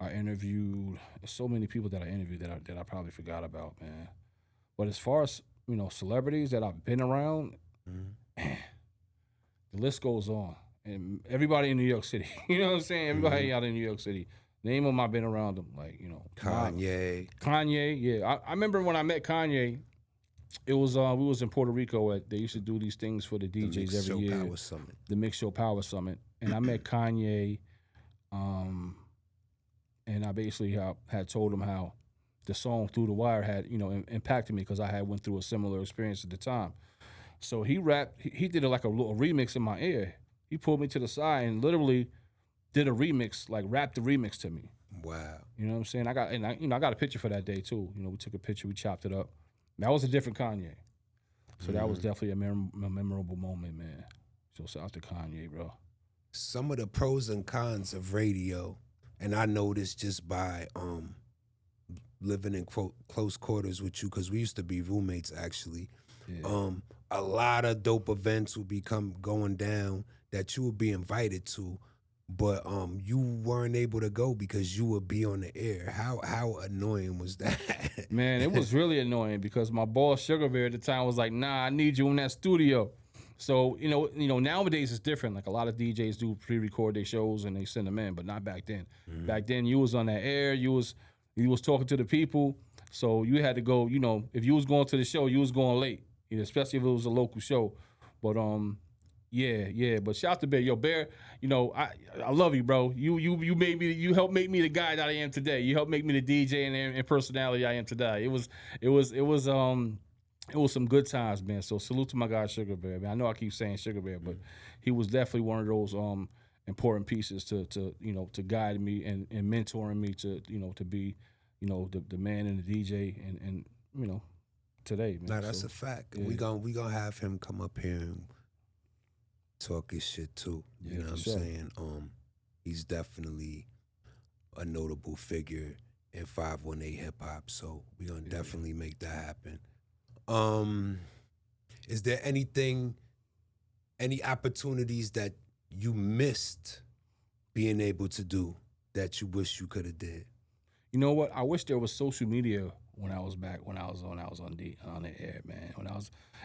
Speaker 2: I interviewed so many people that I interviewed that I probably forgot about, man. But as far as celebrities that I've been around, man, the list goes on. And everybody in New York City, you know what I'm saying? Everybody out in New York City. Name them, I've been around them. Like,
Speaker 1: Kanye.
Speaker 2: Kanye, yeah. I remember when I met Kanye, it was we was in Puerto Rico. They used to do these things for the DJs every year. The Mix Show Power Summit. And I met Kanye, and I basically had told him how the song Through the Wire had, impacted me because I had went through a similar experience at the time. So he rapped, he did like a little remix in my ear. He pulled me to the side and literally did a remix, like rapped the remix to me.
Speaker 1: Wow.
Speaker 2: You know what I'm saying? I got a picture for that day too. We took a picture, we chopped it up. That was a different Kanye. So that was definitely a memorable moment, man. So shout out to Kanye, bro.
Speaker 1: Some of the pros and cons of radio, and I know this just by living in close quarters with you, because we used to be roommates actually. Yeah. A lot of dope events would be going down that you would be invited to, but you weren't able to go because you would be on the air. How annoying was that?
Speaker 2: Man, it was really annoying because my boss Sugar Bear at the time was like, "Nah, I need you in that studio." So nowadays it's different. Like a lot of DJs do pre-record their shows and they send them in, but not back then. Back then you was on that air, you was talking to the people, so you had to go. If you was going to the show, you was going late, especially if it was a local show. But Yeah. But shout out to Bear. Yo, Bear, I love you, bro. You made me, you helped make me the guy that I am today. You helped make me the DJ and personality I am today. It was some good times, man. So salute to my guy Sugar Bear, man. I know I keep saying Sugar Bear, but he was definitely one of those important pieces to guide me and mentoring me to be, the man and the DJ and today, man.
Speaker 1: Nah, that's
Speaker 2: So,
Speaker 1: a fact.
Speaker 2: yeah.
Speaker 1: We gonna have him come up here and talk his shit too. You
Speaker 2: Yeah,
Speaker 1: know
Speaker 2: for
Speaker 1: what I'm
Speaker 2: sure.
Speaker 1: saying? He's definitely a notable figure in 518 hip hop. So we gonna definitely make that happen. Is there any opportunities that you missed being able to do that you wish you could have did?
Speaker 2: You know what? I wish there was social media when I was on the air, man.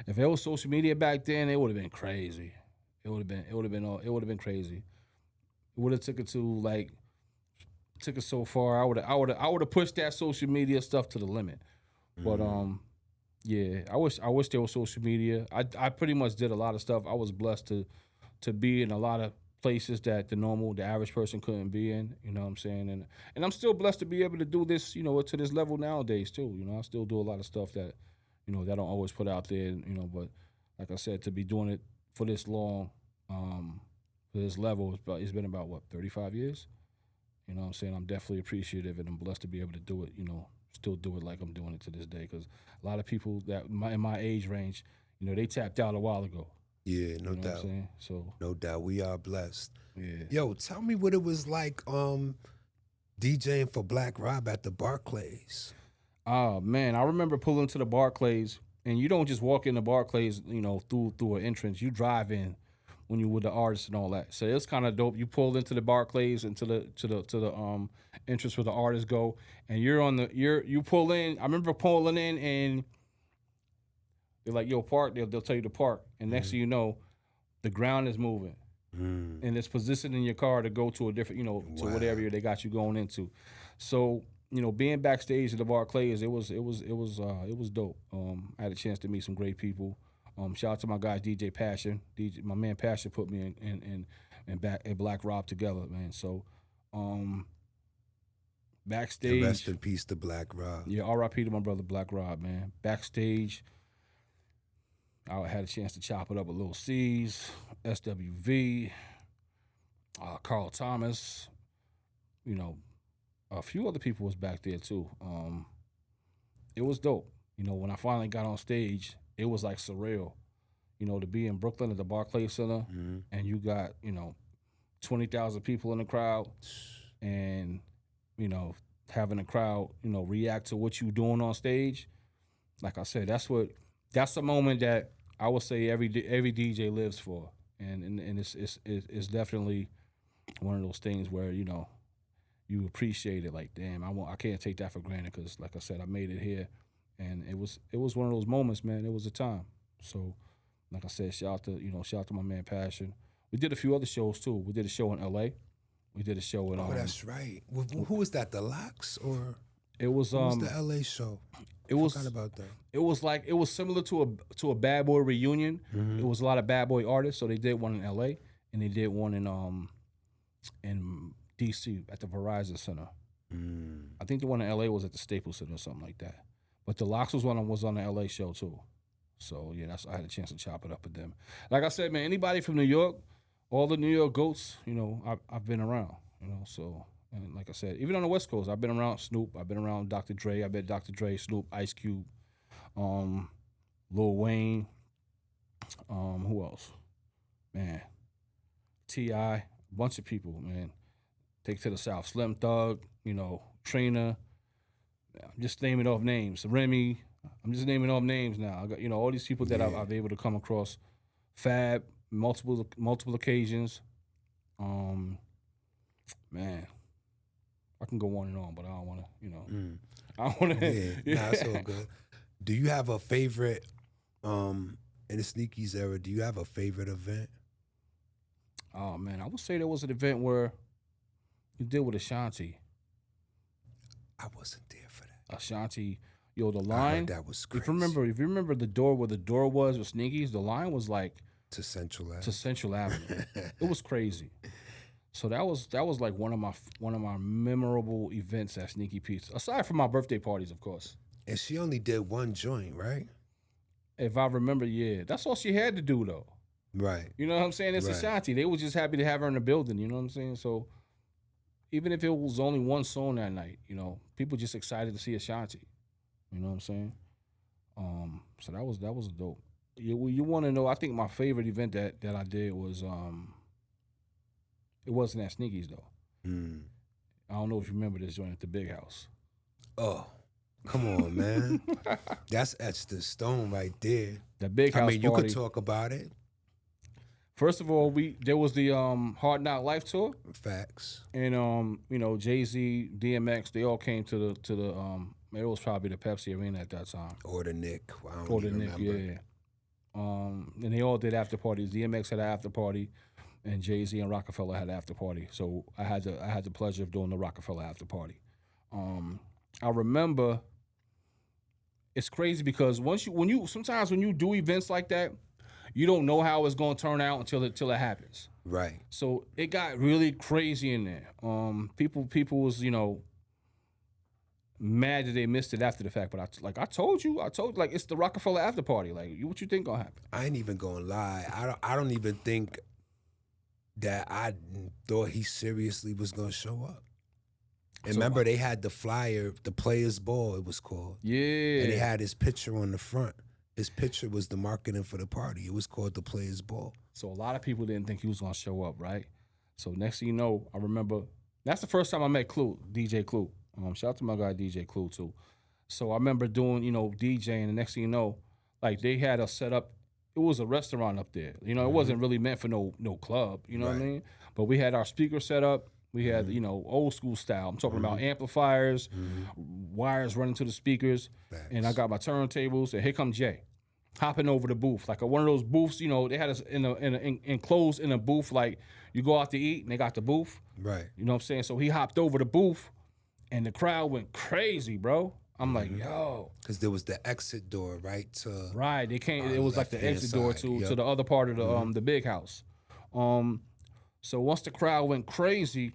Speaker 2: If there was social media back then, it would have been crazy. It would have been crazy. It would have took it so far. I would have pushed that social media stuff to the limit. But yeah, I wish there was social media. I pretty much did a lot of stuff. I was blessed to be in a lot of places that the average person couldn't be in. You know what I'm saying? And I'm still blessed to be able to do this, to this level nowadays too. I still do a lot of stuff that, that I don't always put out there. But like I said, to be doing it for this long, for this level, it's been about what 35 years. You know what I'm saying? I'm definitely appreciative and I'm blessed to be able to do it, still do it like I'm doing it to this day. Because a lot of people in my age range, they tapped out a while ago.
Speaker 1: Yeah, no
Speaker 2: You know what I'm
Speaker 1: doubt.
Speaker 2: saying? So,
Speaker 1: No doubt. We are blessed.
Speaker 2: yeah.
Speaker 1: Yo, tell me what it was like DJing for Black Rob at the Barclays.
Speaker 2: Oh, man, I remember pulling to the Barclays, and you don't just walk in the Barclays, through an entrance. You drive in when you with the artists and all that. So it's kind of dope. You pull into the Barclays and to the entrance where the artists go, and you pull in. I remember pulling in and they're like, "Yo, park." They'll tell you to park, and next thing you know, the ground is moving, and it's positioning your car to go to a different, to what area they got you going into. So being backstage at the Barclays, it was dope. I had a chance to meet some great people. Shout out to my guy DJ Passion. My man Passion put me in Black Rob together, man. So backstage.
Speaker 1: And rest in peace to Black Rob.
Speaker 2: Yeah, R.I.P. to my brother Black Rob, man. Backstage, I had a chance to chop it up with Lil C's, SWV, Carl Thomas. A few other people was back there too. It was dope. When I finally got on stage, it was like surreal. To be in Brooklyn at the Barclays Center, and you got 20,000 people in the crowd, and having the crowd react to what you doing on stage. Like I said, that's a moment that I would say every DJ lives for, and it's definitely one of those things where you appreciate it. Like, damn, I can't take that for granted because, like I said, I made it here, and it was one of those moments, man. It was a time. So, like I said, shout out to my man Passion. We did a few other shows too. We did a show in L.A. We did a show in.
Speaker 1: Oh, that's right. Who was that? The Locks or?
Speaker 2: It was
Speaker 1: What was the LA show?
Speaker 2: It was
Speaker 1: Forgot about that.
Speaker 2: It was similar to a Bad Boy reunion. It was a lot of Bad Boy artists, so they did one in L.A. and they did one in D.C. at the Verizon Center. I think the one in L.A. was at the Staples Center or something like that. But the Locks was on the L.A. show too. So yeah, I had a chance to chop it up with them. Like I said, man, anybody from New York, all the New York goats, I've been around. So. And like I said, even on the West Coast, I've been around Snoop. I've been around Dr. Dre. I bet Dr. Dre, Snoop, Ice Cube, Lil Wayne. Who else? Man, T.I., a bunch of people, man. Take it to the South. Slim Thug, Trina. I'm just naming off names. Remy. I'm just naming off names now. I got, all these people that I've been able to come across. Fab, multiple occasions. Man. I can go on and on, but I don't want to, I don't want to.
Speaker 1: Yeah, nah, it's all good. Do you have a favorite, in the Sneakies era, do you have a favorite event?
Speaker 2: Oh, man, I would say there was an event where you did with Ashanti.
Speaker 1: I wasn't there for that.
Speaker 2: Ashanti, the line.
Speaker 1: I heard that was crazy.
Speaker 2: If you remember the door where the door was with Sneakies, the line was like
Speaker 1: to Central Avenue.
Speaker 2: to Central Avenue. It was crazy. So that was like one of my memorable events at Sneaky Pete's. Aside from my birthday parties, of course.
Speaker 1: And she only did one joint, right?
Speaker 2: If I remember, yeah. That's all she had to do though.
Speaker 1: Right.
Speaker 2: You know what I'm saying? It's
Speaker 1: Right.
Speaker 2: Ashanti. They were just happy to have her in the building, you know what I'm saying? So even if it was only one song that night, you know, people just excited to see Ashanti. You know what I'm saying? So that was dope. You want to know? I think my favorite event that I did was it wasn't at Sneaky's though.
Speaker 1: Mm.
Speaker 2: I don't know if you remember this joint at the Big House.
Speaker 1: Oh, come on, man. That's etched in stone right there.
Speaker 2: The Big House.
Speaker 1: I mean, you
Speaker 2: party.
Speaker 1: could talk about it.
Speaker 2: First of all, there was the Hard Knock Life tour,
Speaker 1: Facts.
Speaker 2: and you know, Jay-Z, DMX, they all came to the it was probably the Pepsi Arena at that time.
Speaker 1: Or the Nick. I don't
Speaker 2: Or the
Speaker 1: even
Speaker 2: Nick,
Speaker 1: remember.
Speaker 2: yeah. And they all did after parties. DMX had an after party, and Jay-Z and Rockefeller had an after party. So I had the pleasure of doing the Rockefeller after party. I remember it's crazy because sometimes when you do events like that, you don't know how it's gonna turn out until it happens.
Speaker 1: Right.
Speaker 2: So it got really crazy in there. People was, you know, mad that they missed it after the fact, but I told you, like, it's the Rockefeller after party. Like, what you think gonna happen?
Speaker 1: I ain't even gonna lie. I don't even think that I thought he seriously was gonna show up. And remember, they had the flyer, the Players Ball, it was called.
Speaker 2: Yeah.
Speaker 1: And they had his picture on the front. His picture was the marketing for the party. It was called the Players Ball.
Speaker 2: So a lot of people didn't think he was gonna show up, right? So next thing you know, I remember that's the first time I met Clue, DJ Clue. Shout out to my guy DJ Clue too. So I remember doing, you know, DJing, and next thing you know, like they had us set up. It was a restaurant up there. You know, it wasn't really meant for no club. You know what I mean? But we had our speaker set up. We had, you know, old school style. I'm talking about amplifiers, wires running to the speakers, and I got my turntables. And here comes Jay, hopping over the booth like one of those booths. You know, they had us enclosed in a booth. Like you go out to eat, and they got the booth.
Speaker 1: Right.
Speaker 2: You know what I'm saying? So he hopped over the booth, and the crowd went crazy, bro. I'm like, yo.
Speaker 1: Because there was the exit door, right?
Speaker 2: Right. They came. It was like the
Speaker 1: left-hand
Speaker 2: exit door
Speaker 1: side,
Speaker 2: to the other part of the Big House. So once the crowd went crazy,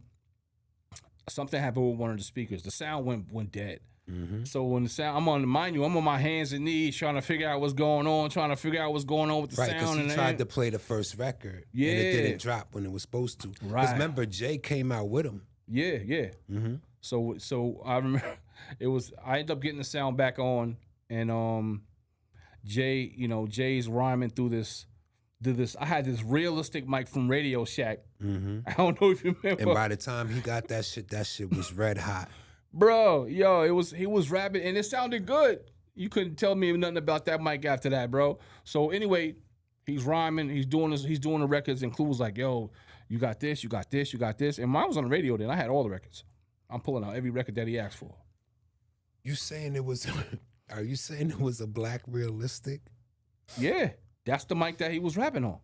Speaker 2: something happened with one of the speakers. The sound went dead. So when the sound, I'm on my hands and knees trying to figure out what's going on, with the
Speaker 1: Right, because
Speaker 2: sound.
Speaker 1: he tried to play the first record, and it didn't drop when it was supposed to. Because
Speaker 2: Right.
Speaker 1: remember, Jay came out with him.
Speaker 2: Yeah. So I remember I ended up getting the sound back on, and Jay's rhyming through this. I had this realistic mic from Radio Shack. I don't know if you remember.
Speaker 1: And by the time he got that shit was red hot.
Speaker 2: Bro, yo, he was rapping and it sounded good. You couldn't tell me nothing about that mic after that, bro. So anyway, he's rhyming, he's doing the records, and Clue was like, yo, you got this. And mine was on the radio then. I had all the records. I'm pulling out every record that he asked for.
Speaker 1: Are you saying it was a black realistic?
Speaker 2: Yeah, that's the mic that he was rapping on.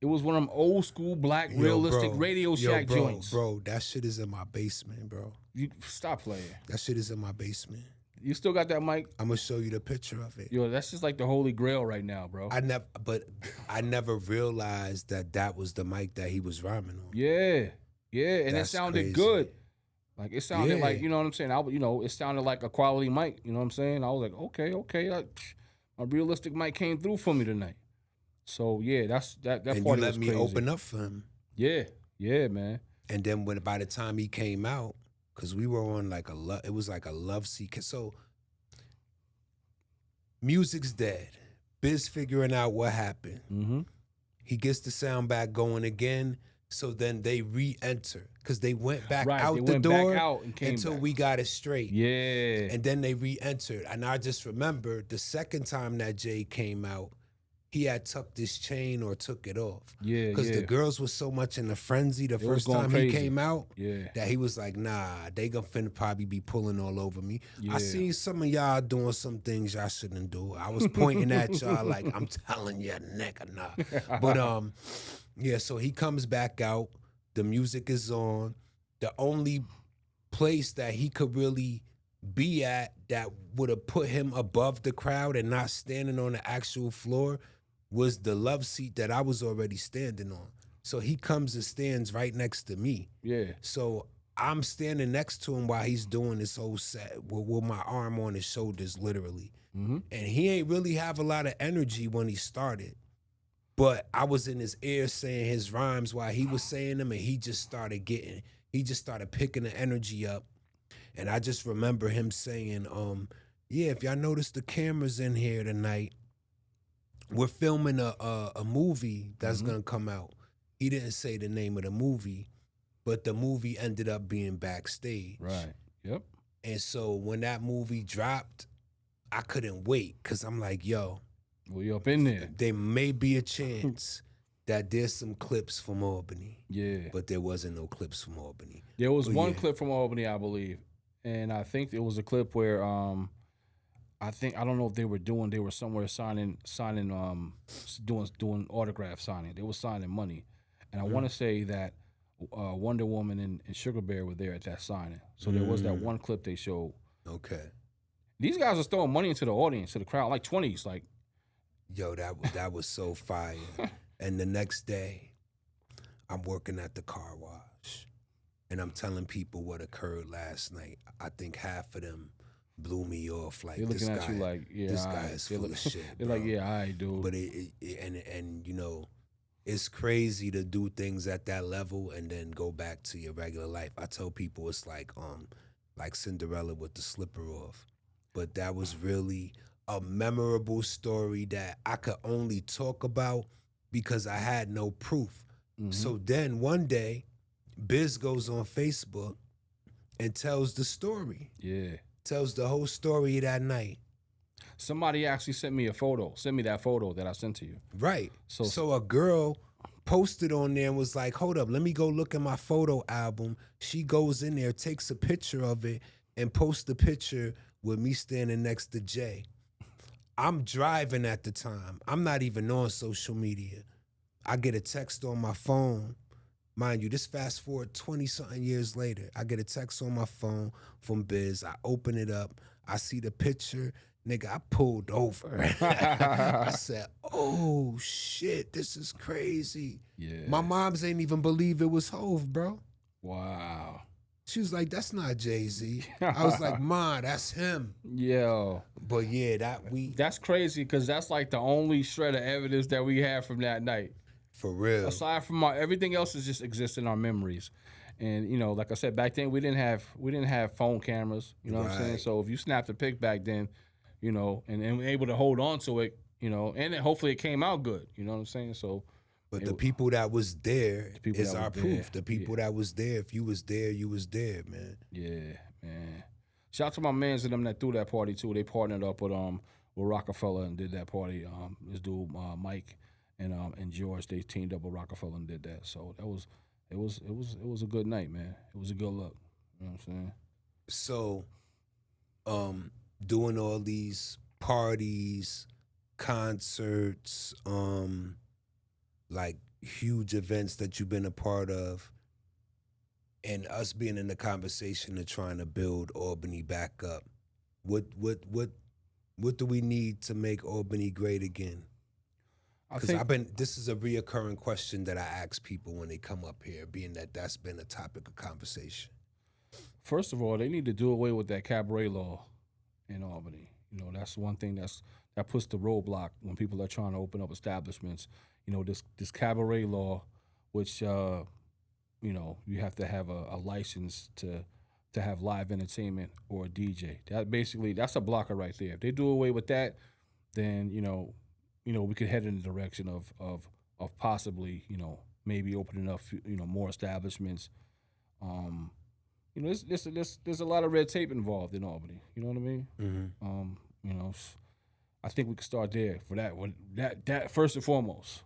Speaker 2: It was one of them old school black realistic Radio Shack joints.
Speaker 1: Bro, that shit is in my basement, bro.
Speaker 2: You stop playing.
Speaker 1: That shit is in my basement.
Speaker 2: You still got that mic?
Speaker 1: I'm gonna show you the picture of it.
Speaker 2: Yo, that's just like the holy grail right now, bro.
Speaker 1: I never realized that was the mic that he was rhyming on.
Speaker 2: Yeah, and
Speaker 1: That's
Speaker 2: it sounded
Speaker 1: crazy.
Speaker 2: good. Like it sounded like,
Speaker 1: Yeah.
Speaker 2: you know what I'm saying? It sounded like a quality mic. You know what I'm saying? I was like, okay. My realistic mic came through for me tonight. So yeah, that
Speaker 1: And
Speaker 2: party
Speaker 1: you
Speaker 2: was
Speaker 1: let me
Speaker 2: crazy.
Speaker 1: open up for him.
Speaker 2: Yeah, man.
Speaker 1: And then by the time he came out, because we were on like it was like a love seat. So music's dead. Biz figuring out what happened.
Speaker 2: Mm-hmm.
Speaker 1: He gets the sound back going again. So then they re-enter because they went back out
Speaker 2: they
Speaker 1: the
Speaker 2: went
Speaker 1: door
Speaker 2: back out and came
Speaker 1: until
Speaker 2: back.
Speaker 1: we got it straight.
Speaker 2: Yeah.
Speaker 1: And then they re-entered. And I just remember the second time that Jay came out, he had tucked his chain or took it off.
Speaker 2: Yeah,
Speaker 1: Because the girls were so much in a frenzy the
Speaker 2: was
Speaker 1: first
Speaker 2: going
Speaker 1: time
Speaker 2: crazy.
Speaker 1: he came out
Speaker 2: Yeah.
Speaker 1: that he was like, nah, they gonna finna probably be pulling all over me.
Speaker 2: Yeah.
Speaker 1: I seen some of y'all doing some things y'all shouldn't do. I was pointing at y'all like, I'm telling you, nigga, nah. But yeah, so he comes back out. The music is on. The only place that he could really be at that would have put him above the crowd and not standing on the actual floor was the love seat that I was already standing on. So he comes and stands right next to me.
Speaker 2: Yeah.
Speaker 1: So I'm standing next to him while he's doing this whole set with my arm on his shoulders, literally.
Speaker 2: Mm-hmm.
Speaker 1: And he ain't really have a lot of energy when he started. But I was in his ear saying his rhymes while he was saying them, and he just started picking the energy up. And I just remember him saying, yeah, if y'all notice the cameras in here tonight, we're filming a movie that's gonna come out. He didn't say the name of the movie, but the movie ended up being backstage.
Speaker 2: Right. Yep.
Speaker 1: And so when that movie dropped, I couldn't wait because I'm like, yo,
Speaker 2: We up in there.
Speaker 1: there may be a chance that there's some clips from Albany.
Speaker 2: Yeah.
Speaker 1: But there wasn't no clips from Albany.
Speaker 2: There was
Speaker 1: But
Speaker 2: one
Speaker 1: yeah.
Speaker 2: clip from Albany, I believe, and I think it was a clip where I don't know if they were somewhere signing doing autograph signing. They were signing money, and I want to say that Wonder Woman and Sugar Bear were there at that signing. So there was that one clip they showed.
Speaker 1: Okay.
Speaker 2: These guys are throwing money into the audience, to the crowd, like 20s, like.
Speaker 1: Yo, that was so fire. And the next day, I'm working at the car wash, and I'm telling people what occurred last night. I think half of them blew me off. Like,
Speaker 2: They're
Speaker 1: this
Speaker 2: looking
Speaker 1: guy,
Speaker 2: at you like, yeah,
Speaker 1: this
Speaker 2: all
Speaker 1: guy
Speaker 2: right.
Speaker 1: is full of shit.
Speaker 2: They're
Speaker 1: bro.
Speaker 2: like, yeah, all right, dude.
Speaker 1: But and you know, it's crazy to do things at that level and then go back to your regular life. I tell people it's like Cinderella with the slipper off. But that was really a memorable story that I could only talk about because I had no proof. So then one day, Biz goes on Facebook and tells the story.
Speaker 2: Yeah.
Speaker 1: Tells the whole story that night.
Speaker 2: Somebody actually sent me that photo that I sent to you.
Speaker 1: Right.
Speaker 2: So
Speaker 1: a girl posted on there and was like, hold up, let me go look at my photo album. She goes in there, takes a picture of it, and posts the picture with me standing next to Jay. I'm driving at the time. I'm not even on social media. I get a text on my phone. Mind you, this fast forward 20-something years later. I get a text on my phone from Biz. I open it up. I see the picture. Nigga, I pulled over. I said, oh, shit, this is crazy.
Speaker 2: Yeah.
Speaker 1: My moms ain't even believe it was Hove, bro.
Speaker 2: Wow.
Speaker 1: She was like, that's not Jay-Z. I was like, Ma, that's him.
Speaker 2: Yo.
Speaker 1: But yeah,
Speaker 2: that's crazy because that's like the only shred of evidence that we have from that night.
Speaker 1: For real.
Speaker 2: Aside from everything else is just exists in our memories. And, you know, like I said, back then we didn't have phone cameras, you know what I'm saying? So if you snapped a pic back then, you know, and able to hold on to it, you know, and then hopefully it came out good, you know what I'm saying? So
Speaker 1: but the people that was there is our proof. The people that was there, if you was there, you was there, man.
Speaker 2: Yeah, man. Shout out to my mans and them that threw that party too. They partnered up with Rockefeller and did that party. This dude Mike and George, they teamed up with Rockefeller and did that. So it was a good night, man. It was a good look. You know what I'm saying?
Speaker 1: So, doing all these parties, concerts, like huge events that you've been a part of, and us being in the conversation of trying to build Albany back up. What do we need to make Albany great again? Because this is a reoccurring question that I ask people when they come up here, being that that's been a topic of conversation.
Speaker 2: First of all, they need to do away with that cabaret law in Albany. You know, that's one thing that puts the roadblock when people are trying to open up establishments. You know, this cabaret law, which you know, you have to have a license to have live entertainment or a DJ. That's a blocker right there. If they do away with that, then you know we could head in the direction of possibly, you know, maybe opening up, you know, more establishments. You know, there's a lot of red tape involved in Albany. You know what I mean?
Speaker 1: Mm-hmm.
Speaker 2: You know, I think we could start there for that first and foremost.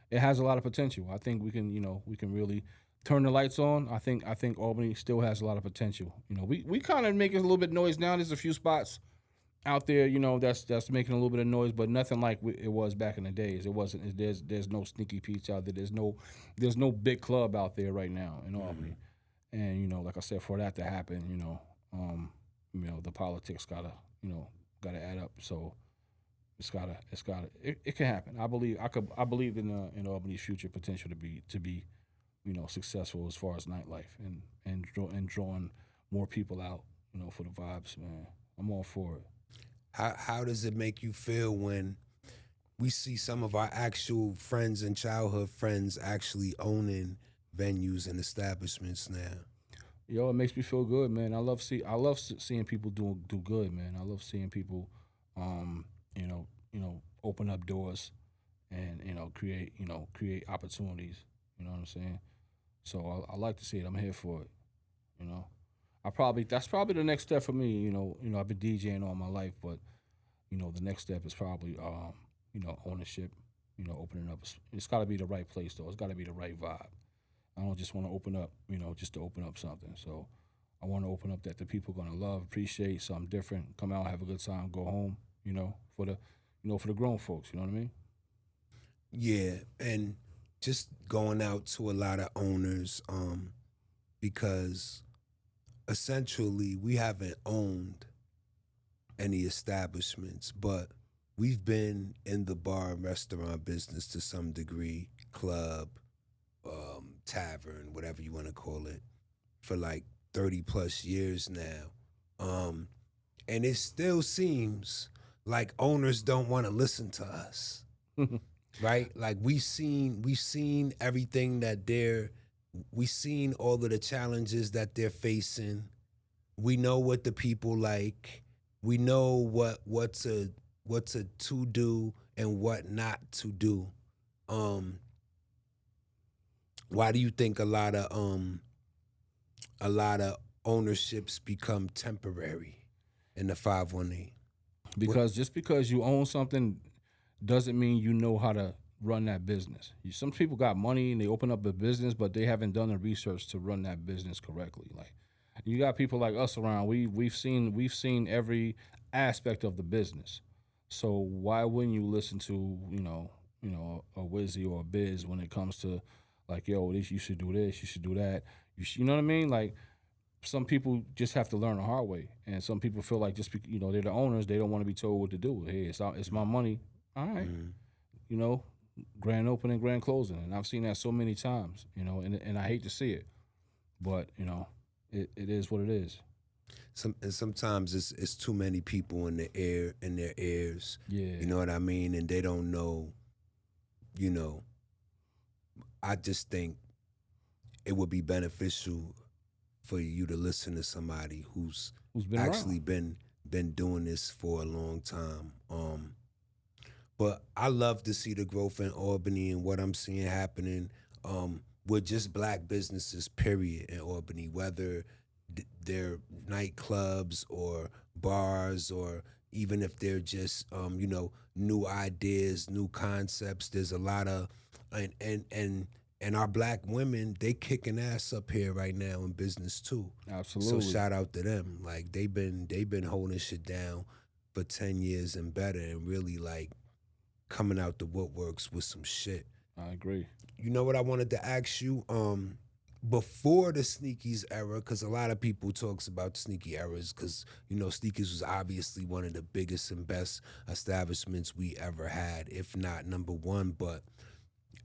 Speaker 2: It has a lot of potential. I think we can really turn the lights on. I think Albany still has a lot of potential. You know, we kind of making a little bit of noise now. There's a few spots out there, you know, that's making a little bit of noise, but nothing like it was back in the days. It wasn't. There's no Sneaky Pete's out there. There's no big club out there right now in Albany. And you know, like I said, for that to happen, you know, the politics gotta add up. So, It can happen. I believe in Albany's future potential to be successful as far as nightlife and drawing more people out, for the vibes, man. I'm all for it.
Speaker 1: How does it make you feel when we see some of our actual friends and childhood friends actually owning venues and establishments now?
Speaker 2: Yo, it makes me feel good, man. I love seeing people do good, man. I love seeing people, um, open up doors and create opportunities. You know what I'm saying? So I like to see it. I'm here for it. You know, that's probably the next step for me. I've been DJing all my life, but the next step is probably ownership. Opening up. It's got to be the right place though. It's got to be the right vibe. I don't just want to open up, just to open up something. So I want to open up that the people are gonna love, appreciate something different. Come out, have a good time, go home. For the grown folks. You know what I mean?
Speaker 1: Yeah, and just going out to a lot of owners, because essentially we haven't owned any establishments, but we've been in the bar and restaurant business to some degree, club, tavern, whatever you want to call it, for like 30 plus years now. And it still seems like owners don't want to listen to us. Right? Like we've seen everything we've seen all of the challenges that they're facing. We know what the people like. We know what to do and what not to do. Why do you think a lot of ownerships become temporary in the 518?
Speaker 2: Because just because you own something doesn't mean you know how to run that business. Some people got money and they open up a business, but they haven't done the research to run that business correctly. Like you got people like us around. We've seen every aspect of the business. So why wouldn't you listen to a Wizzy or a Biz when it comes to like, yo, this you should do this, you should do that. You know what I mean? Like some people just have to learn the hard way, and some people feel like they're the owners, they don't want to be told what to do. Hey, it's my money. All right, grand opening, grand closing, and I've seen that so many times. And I hate to see it, but it is what it is.
Speaker 1: Sometimes it's too many people in their ears.
Speaker 2: Yeah,
Speaker 1: You know what I mean, and they don't know. I just think it would be beneficial for you to listen to somebody who's
Speaker 2: been
Speaker 1: actually
Speaker 2: around.
Speaker 1: been doing this for a long time. But I love to see the growth in Albany and what I'm seeing happening with just black businesses, period, in Albany, whether they're nightclubs or bars or even if they're just new ideas, new concepts. There's a lot of and our black women, they kicking ass up here right now in business too.
Speaker 2: Absolutely.
Speaker 1: So shout out to them. Like they've been holding shit down for 10 years and better and really like coming out the woodworks with some shit.
Speaker 2: I agree.
Speaker 1: You know what I wanted to ask you? Before the Sneakies era, because a lot of people talks about the Sneaky eras, because Sneakies was obviously one of the biggest and best establishments we ever had, if not number one. But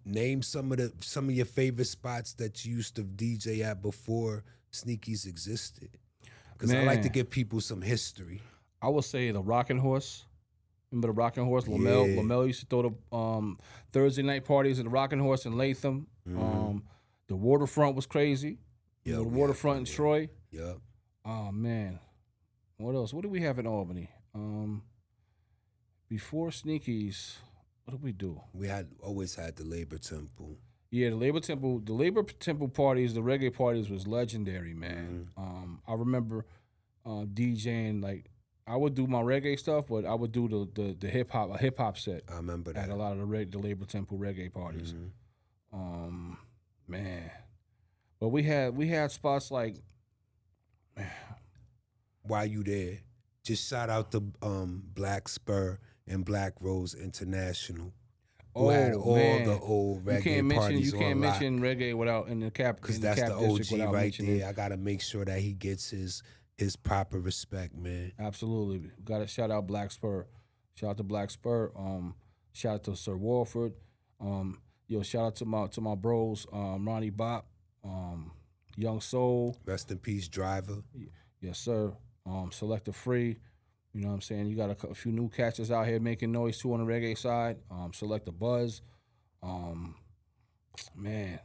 Speaker 1: name some of your favorite spots that you used to DJ at before Sneakies existed, because I like to give people some history.
Speaker 2: I would say the Rockin' Horse. Remember the Rockin' Horse?
Speaker 1: Yeah.
Speaker 2: Lamel used to throw the Thursday night parties at the Rockin' Horse in Latham. The Waterfront was crazy.
Speaker 1: Yeah,
Speaker 2: the Waterfront in Troy.
Speaker 1: Yep.
Speaker 2: Oh man, what else? What did we have in Albany? Before Sneakies, what did we do?
Speaker 1: We always had the Labor Temple.
Speaker 2: Yeah, the Labor Temple parties, the reggae parties was legendary, man. I remember DJing, like I would do my reggae stuff, but I would do the hip hop set.
Speaker 1: I remember that
Speaker 2: at a lot of the Labor Temple reggae parties. Man, but we had spots like.
Speaker 1: While you there, just shout out to Black Spur and Black Rose International, who had all the old reggae parties
Speaker 2: You can't
Speaker 1: on lock.
Speaker 2: mention reggae without in the cap,
Speaker 1: Because
Speaker 2: in
Speaker 1: that's
Speaker 2: the cap
Speaker 1: the
Speaker 2: district
Speaker 1: OG
Speaker 2: without
Speaker 1: right
Speaker 2: mentioning-
Speaker 1: there. I gotta make sure that he gets his proper respect, man.
Speaker 2: Absolutely, got to shout out Black Spur. Shout out to Black Spur. Shout out to Sir Walford. Shout out to my bros, Ronnie Bop, Young Soul.
Speaker 1: Rest in peace, Driver.
Speaker 2: Yes, sir. Selector Free. You know what I'm saying? You got a few new catchers out here making noise too on the reggae side. Selector Buzz. Man,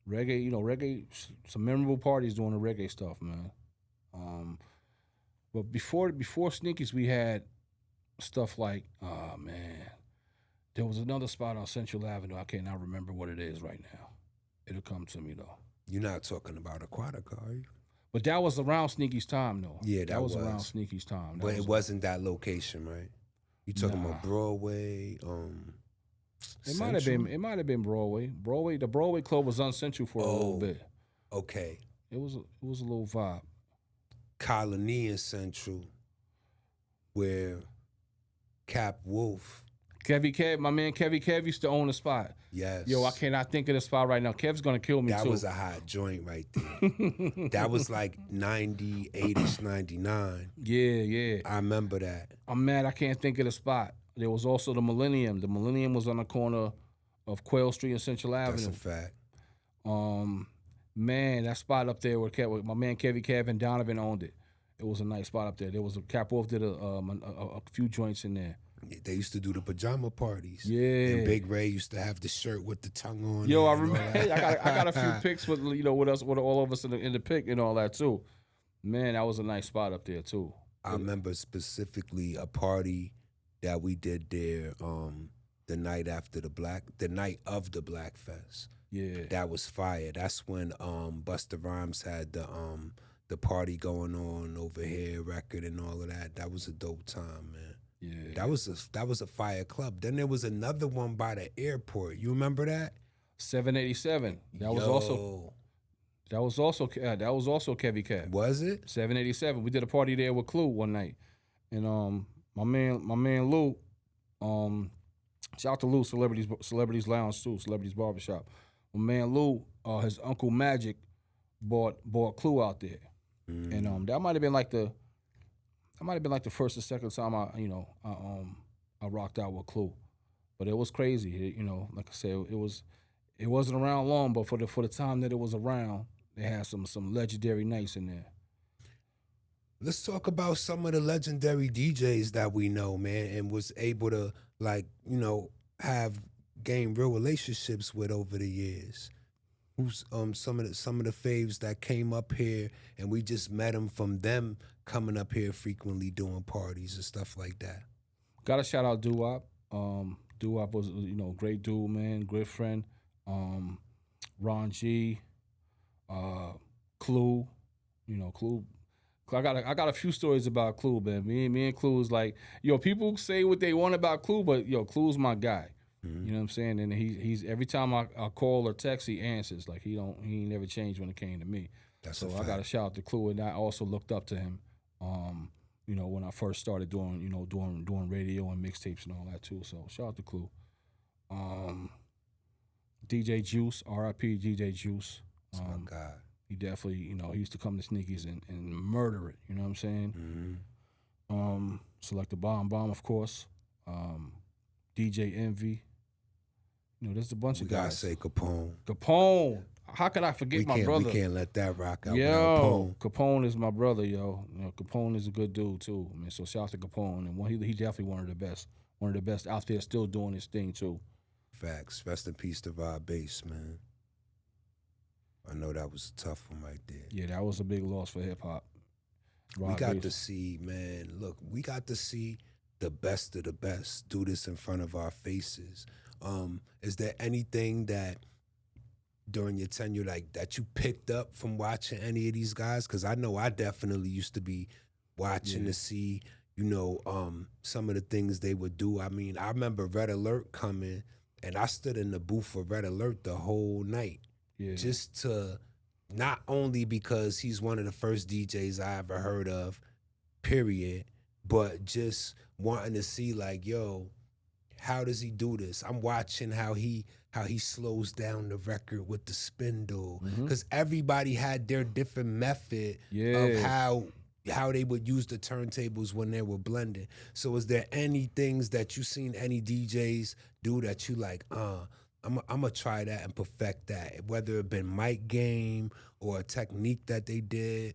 Speaker 2: reggae, some memorable parties doing the reggae stuff, man. But before Sneakies, we had stuff like, there was another spot on Central Avenue. I cannot remember what it is right now. It'll come to me though.
Speaker 1: You're not talking about Aquatica, are you?
Speaker 2: But that was around Sneaky's time, though.
Speaker 1: Yeah, that was
Speaker 2: around Sneaky's time.
Speaker 1: But it wasn't that location, right? You talking about Broadway?
Speaker 2: It might have been. It might have been Broadway. The Broadway Club was on Central for a little bit.
Speaker 1: Okay.
Speaker 2: It was a little vibe.
Speaker 1: Colony in Central, where Cap Wolf.
Speaker 2: My man Kevy Kev used to own the spot.
Speaker 1: Yes.
Speaker 2: Yo, I cannot think of the spot right now. Kev's gonna kill me too.
Speaker 1: That was a hot joint right there. That was like 98ish, 99.
Speaker 2: Yeah.
Speaker 1: I remember that.
Speaker 2: I'm mad I can't think of the spot. There was also the Millennium. The Millennium was on the corner of Quail Street and Central Avenue.
Speaker 1: That's a fact.
Speaker 2: Man, that spot up there where my man Kevy Kev and Donovan owned it. It was a nice spot up there. There was a Cap Wolf did a few joints in there.
Speaker 1: They used to do the pajama parties.
Speaker 2: Yeah.
Speaker 1: And Big Ray used to have the shirt with the tongue on.
Speaker 2: Yo, I remember. I got a few pics with with all of us in the pic and all that too. Man, that was a nice spot up there too.
Speaker 1: I remember specifically a party that we did there the night of the Black Fest.
Speaker 2: Yeah.
Speaker 1: That was fire. That's when Busta Rhymes had the party going on over here, record and all of that. That was a dope time, man.
Speaker 2: Yeah.
Speaker 1: That was a fire club. Then there was another one by the airport. You remember that?
Speaker 2: 787. That was also Kevy Kev.
Speaker 1: Was it?
Speaker 2: 787. We did a party there with Clue one night. And my man Lou, shout out to Lou, Celebrities Lounge too, Celebrities Barbershop. My man Lou, his Uncle Magic bought Clue out there. And that might have been like the first or second time I rocked out with Clue. But it was crazy. Like I said, it wasn't around long, but for the time that it was around, they had some legendary nights in there.
Speaker 1: Let's talk about some of the legendary DJs that we know, man, and was able to have gain real relationships with over the years. Who's some of the faves that came up here and we just met them from them coming up here frequently doing parties and stuff like that.
Speaker 2: Got to shout out Doo-Wop. Doo-Wop was great dude, man, great friend. Ron G, Clue, Clue. I got a few stories about Clue, man. Me and Clue is like, people say what they want about Clue, but Clue's my guy. Mm-hmm. You know what I'm saying? And he's every time I call or text, he answers. Like he ain't never changed when it came to me.
Speaker 1: That's
Speaker 2: so I got to shout out to Clue, and I also looked up to him. When I first started doing radio and mixtapes and all that too. So shout out to Clue. DJ Juice, R.I.P. DJ Juice.
Speaker 1: That's my God.
Speaker 2: He definitely, he used to come to Sneakies and murder it. You know what I'm saying? Mm-hmm. Selector Bomb, of course. DJ Envy. There's a bunch of guys.
Speaker 1: We gotta say Capone.
Speaker 2: Capone. How could I forget my brother?
Speaker 1: We can't let that rock out.
Speaker 2: Yo, Capone is my brother, yo. Capone is a good dude too. I mean, so shout out to Capone, and he definitely one of the best out there, still doing his thing too.
Speaker 1: Facts. Rest in peace to Vibe Bass, man. I know that was a tough one right there.
Speaker 2: Yeah, that was a big loss for hip hop.
Speaker 1: We got to see, man. Look, we got to see the best of the best do this in front of our faces. Is there anything that during your tenure that you picked up from watching any of these guys? Because I know I definitely used to be watching to see, some of the things they would do. I mean, I remember Red Alert coming, and I stood in the booth for Red Alert the whole night. Yeah. Just to, not only because he's one of the first DJs I ever heard of, period, but just wanting to see how does he do this? I'm watching how he slows down the record with the spindle, because everybody had their different method of how how they would use the turntables when they were blending. So is there any things that you seen any DJs do that you like, I'm gonna try that and perfect that, whether it been mic game or a technique that they did?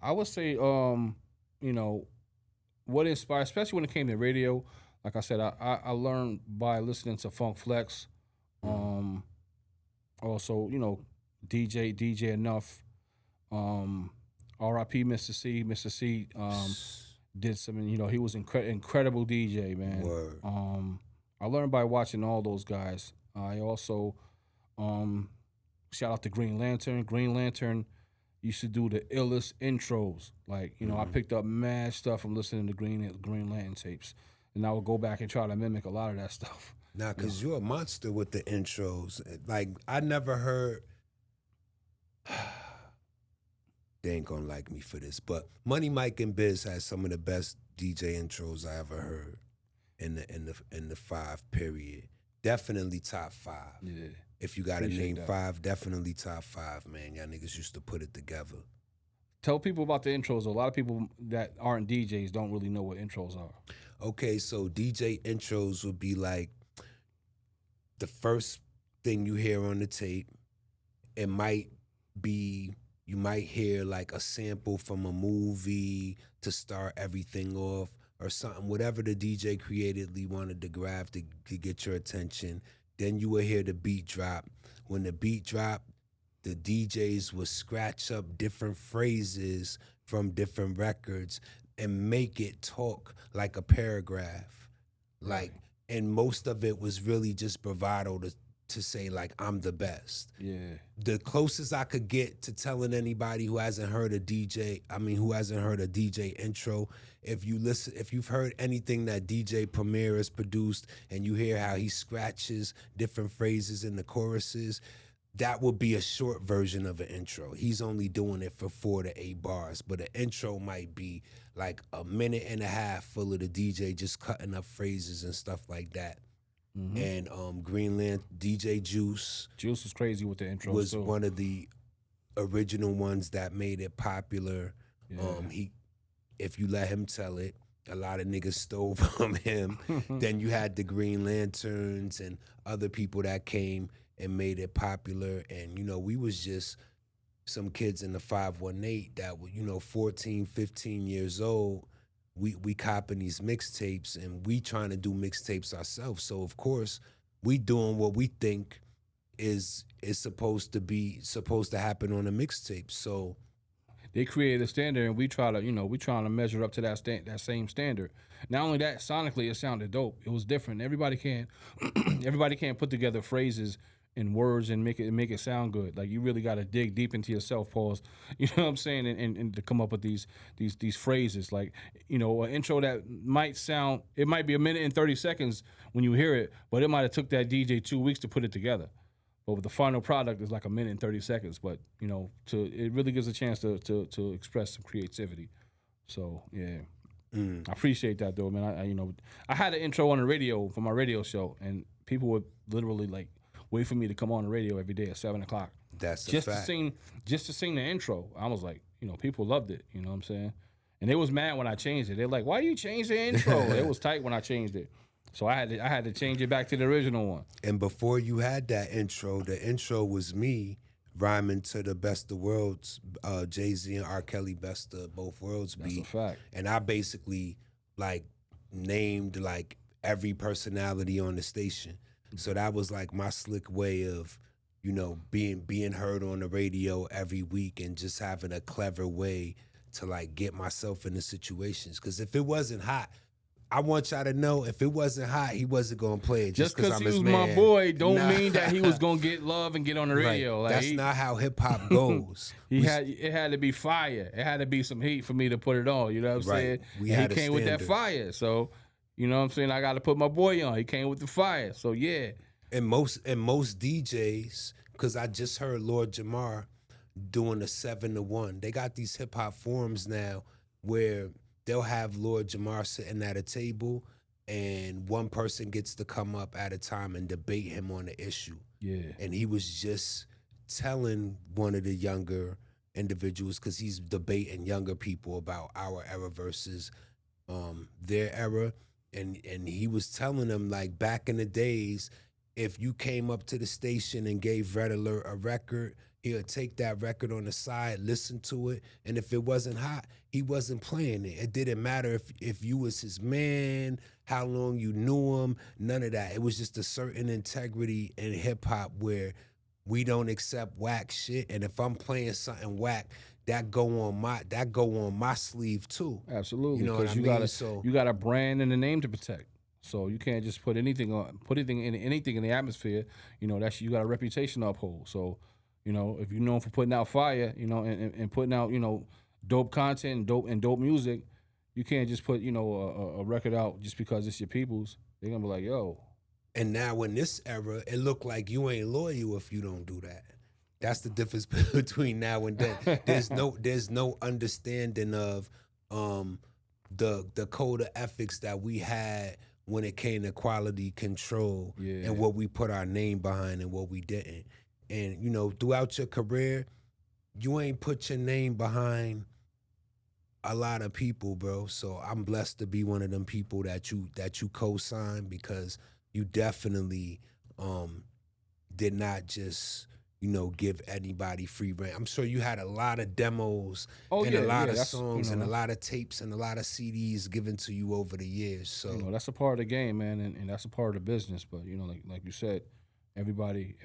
Speaker 2: I would say, you know, what inspired, especially when it came to radio. Like I said, I learned by listening to Funk Flex. Also, you know, DJ Enough. R.I.P. Mr. C. Mr. C. Did some, you know, he was incredible DJ, man.
Speaker 1: Word.
Speaker 2: I learned by watching all those guys. I also shout out to Green Lantern. Green Lantern used to do the illest intros. Like, you know, I picked up mad stuff from listening to Green Lantern tapes. And I would go back and try to mimic a lot of that stuff.
Speaker 1: Nah, because you're a monster with the intros. Like, I never heard. They ain't gonna like me for this, but Money Mike and Biz has some of the best DJ intros I ever heard in the 5 period. Definitely top 5.
Speaker 2: Yeah.
Speaker 1: If you got to name
Speaker 2: that.
Speaker 1: 5, definitely top 5, man. Y'all niggas used to put it together.
Speaker 2: Tell people about the intros. A lot of people that aren't DJs don't really know what intros are.
Speaker 1: Okay, so DJ intros would be like the first thing you hear on the tape. It might be, you might hear like a sample from a movie to start everything off or something, whatever the DJ creatively wanted to grab to get your attention. Then you will hear the beat drop. When the beat dropped, the DJs would scratch up different phrases from different records and make it talk like a paragraph. Like, and most of it was really just bravado to say like, I'm the best.
Speaker 2: Yeah.
Speaker 1: The closest I could get to telling anybody who hasn't heard a DJ intro, if you've heard anything that DJ Premier has produced and you hear how he scratches different phrases in the choruses, that would be a short version of an intro. He's only doing it for 4 to 8 bars, but an intro might be like a minute and a half full of the DJ just cutting up phrases and stuff like that. And Greenland DJ Juice
Speaker 2: was crazy with the intros.
Speaker 1: Was
Speaker 2: too.
Speaker 1: one of the original ones that made it popular.
Speaker 2: Yeah.
Speaker 1: If you let him tell it, a lot of niggas stole from him. Then you had the Green Lanterns and other people that came and made it popular. And, you know, we was just some kids in the 518 that were, you know, 14, 15 years old. We copping these mixtapes and we trying to do mixtapes ourselves. So of course we doing what we think is supposed to happen on a mixtape. So
Speaker 2: they created a standard and we trying to measure up to that same standard. Not only that, sonically it sounded dope. It was different. Everybody can't put together phrases and words and make it sound good. Like, you really got to dig deep into yourself, pause. You know what I'm saying? And to come up with these phrases. Like, you know, an intro that might be a minute and 30 seconds when you hear it, but it might have took that DJ 2 weeks to put it together. But with the final product, it's like a minute and 30 seconds. But, you know, it really gives a chance to express some creativity. So, yeah. I appreciate that, though, man. I had an intro on the radio for my radio show, and people would literally, like, wait for me to come on the radio every day at 7:00.
Speaker 1: That's
Speaker 2: just
Speaker 1: a fact.
Speaker 2: to sing the intro. I was like, you know, people loved it. You know what I'm saying? And they was mad when I changed it. They're like, "Why you change the intro?" It was tight when I changed it, so I had to change it back to the original one.
Speaker 1: And before you had that intro, the intro was me rhyming to the Best of Worlds, Jay-Z and R. Kelly Best of Both Worlds beat.
Speaker 2: That's a fact.
Speaker 1: And I basically like named like every personality on the station. So that was like my slick way of, you know, being heard on the radio every week and just having a clever way to like get myself into situations. Because if it wasn't hot, I want y'all to know, if it wasn't hot, he wasn't gonna play it.
Speaker 2: Just because
Speaker 1: I'm
Speaker 2: he
Speaker 1: his
Speaker 2: was
Speaker 1: man.
Speaker 2: my boy, don't mean that he was gonna get love and get on the radio.
Speaker 1: Right.
Speaker 2: Like,
Speaker 1: That's not how hip hop goes.
Speaker 2: It had to be fire. It had to be some heat for me to put it on. You know what I'm saying?
Speaker 1: We
Speaker 2: and
Speaker 1: had
Speaker 2: he
Speaker 1: a
Speaker 2: came with that
Speaker 1: standard.
Speaker 2: fire. So, you know what I'm saying? I got to put my boy on. He came with the fire. So yeah.
Speaker 1: And most DJs, because I just heard Lord Jamar doing a 7-to-1. They got these hip hop forums now where they'll have Lord Jamar sitting at a table and one person gets to come up at a time and debate him on the issue.
Speaker 2: Yeah.
Speaker 1: And he was just telling one of the younger individuals because he's debating younger people about our era versus their era, and he was telling them like back in the days, if you came up to the station and gave Red Alert a record, he'll take that record on the side, listen to it, and if it wasn't hot, he wasn't playing it. It didn't matter if you was his man, how long you knew him, none of that. It was just a certain integrity in hip hop where we don't accept whack shit, and if I'm playing something whack, that go on my sleeve too.
Speaker 2: Absolutely,
Speaker 1: You know what I
Speaker 2: because you
Speaker 1: mean?
Speaker 2: got
Speaker 1: So
Speaker 2: you got a brand and a name to protect. So you can't just put anything in the atmosphere. You know, that's you got a reputation to uphold. So, you know, if you're known for putting out fire, you know, and putting out, you know, dope content and dope music, you can't just put, you know, a record out just because it's your people's. They're gonna be like, yo,
Speaker 1: and now in this era, it look like you ain't loyal if you don't do that. That's the difference between now and then. There's no understanding of the code of ethics that we had when it came to quality control and what we put our name behind and what we didn't. And you know, throughout your career, you ain't put your name behind a lot of people, bro. So I'm blessed to be one of them people that you co-sign because you definitely did not just, you know, give anybody free reign. I'm sure you had a lot of demos and a lot of songs and a lot of tapes and a lot of CDs given to you over the years. So
Speaker 2: you know, that's a part of the game, man, and that's a part of the business. But you know, like you said, everybody,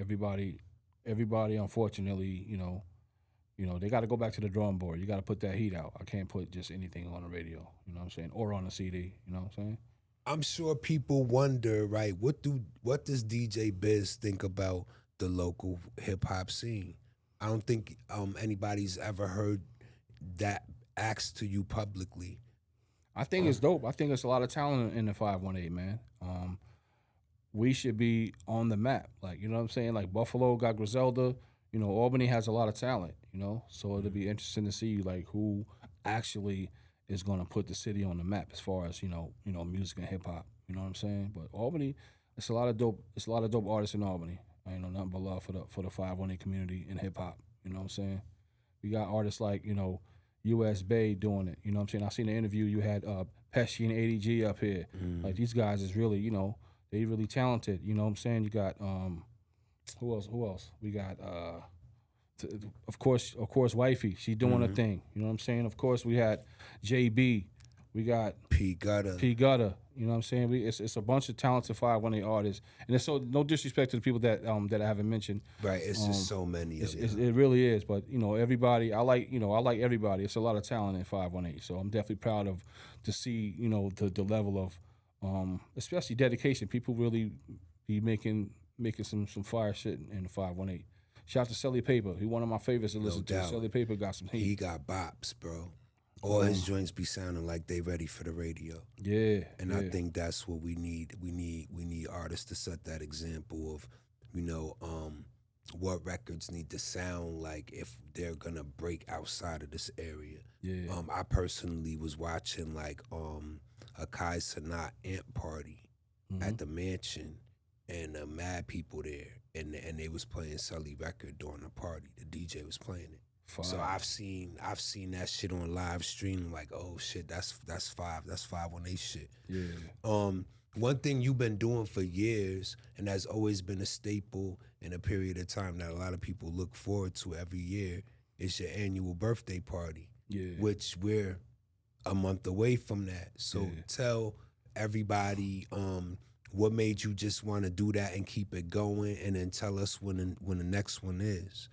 Speaker 2: unfortunately, you know, they got to go back to the drawing board. You got to put that heat out. I can't put just anything on the radio. You know what I'm saying, or on a CD. You know what I'm saying.
Speaker 1: I'm sure people wonder, right? What does DJ Biz think about the local hip hop scene? I don't think anybody's ever heard that asked to you publicly.
Speaker 2: I think it's dope. I think it's a lot of talent in the 518, man. We should be on the map. Like, you know what I'm saying? Like Buffalo got Griselda. You know, Albany has a lot of talent, you know? So it'll be interesting to see like who actually is gonna put the city on the map as far as, you know, music and hip hop. You know what I'm saying? But Albany, it's a lot of dope artists in Albany. I ain't know nothing but love for the 518 community in hip hop. You know what I'm saying? We got artists like, you know, US Bay doing it. You know what I'm saying? I seen the interview you had Pesci and ADG up here. Like these guys is really, you know, they really talented. You know what I'm saying? You got who else? We got of course Wifey. She doing her thing. You know what I'm saying? Of course we had JB. We got
Speaker 1: P Gutter.
Speaker 2: You know what I'm saying? It's a bunch of talented 518 artists, and it's so no disrespect to the people that I haven't mentioned.
Speaker 1: Right, it's just so many of them.
Speaker 2: It really is, but you know everybody. I like everybody. It's a lot of talent in 518, so I'm definitely proud to see you know the level of especially dedication. People really be making some fire shit in the 518. Shout out to Celly Paper. He one of my favorites to listen to. Celly Paper got some heat.
Speaker 1: He got bops, bro. All his joints be sounding like they ready for the radio.
Speaker 2: Yeah.
Speaker 1: And I think that's what we need. We need artists to set that example of, you know, what records need to sound like if they're gonna break outside of this area.
Speaker 2: Yeah.
Speaker 1: I personally was watching like a Kai Sanat amp party at the mansion, and mad people there, and they was playing Sully record during the party. The DJ was playing it. So I've seen that shit on live stream. Like, oh shit, that's 518 shit.
Speaker 2: Yeah.
Speaker 1: One thing you've been doing for years, and has always been a staple in a period of time that a lot of people look forward to every year, is your annual birthday party.
Speaker 2: Yeah.
Speaker 1: Which we're a month away from that. So tell everybody what made you just want to do that and keep it going, and then tell us when the next one is.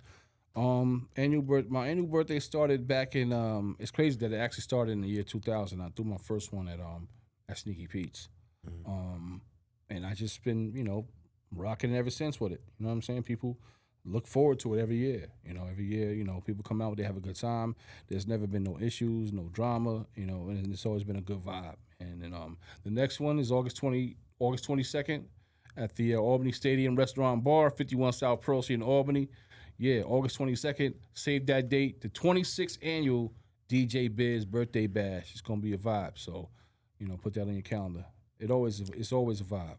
Speaker 2: My annual birthday started back in it's crazy that it actually started in the year 2000. I threw my first one at Sneaky Pete's. And I just been, you know, rocking it ever since with it. You know what I'm saying? People look forward to it every year. You know, people come out, they have a good time. There's never been no issues, no drama, you know, and it's always been a good vibe. And then the next one is August 22nd at the Albany Stadium Restaurant Bar, 51 South Pearl Street in Albany. Yeah, August 22nd. Save that date. The 26th annual DJ Biz Birthday Bash. It's gonna be a vibe. So, you know, put that on your calendar. It's always a vibe.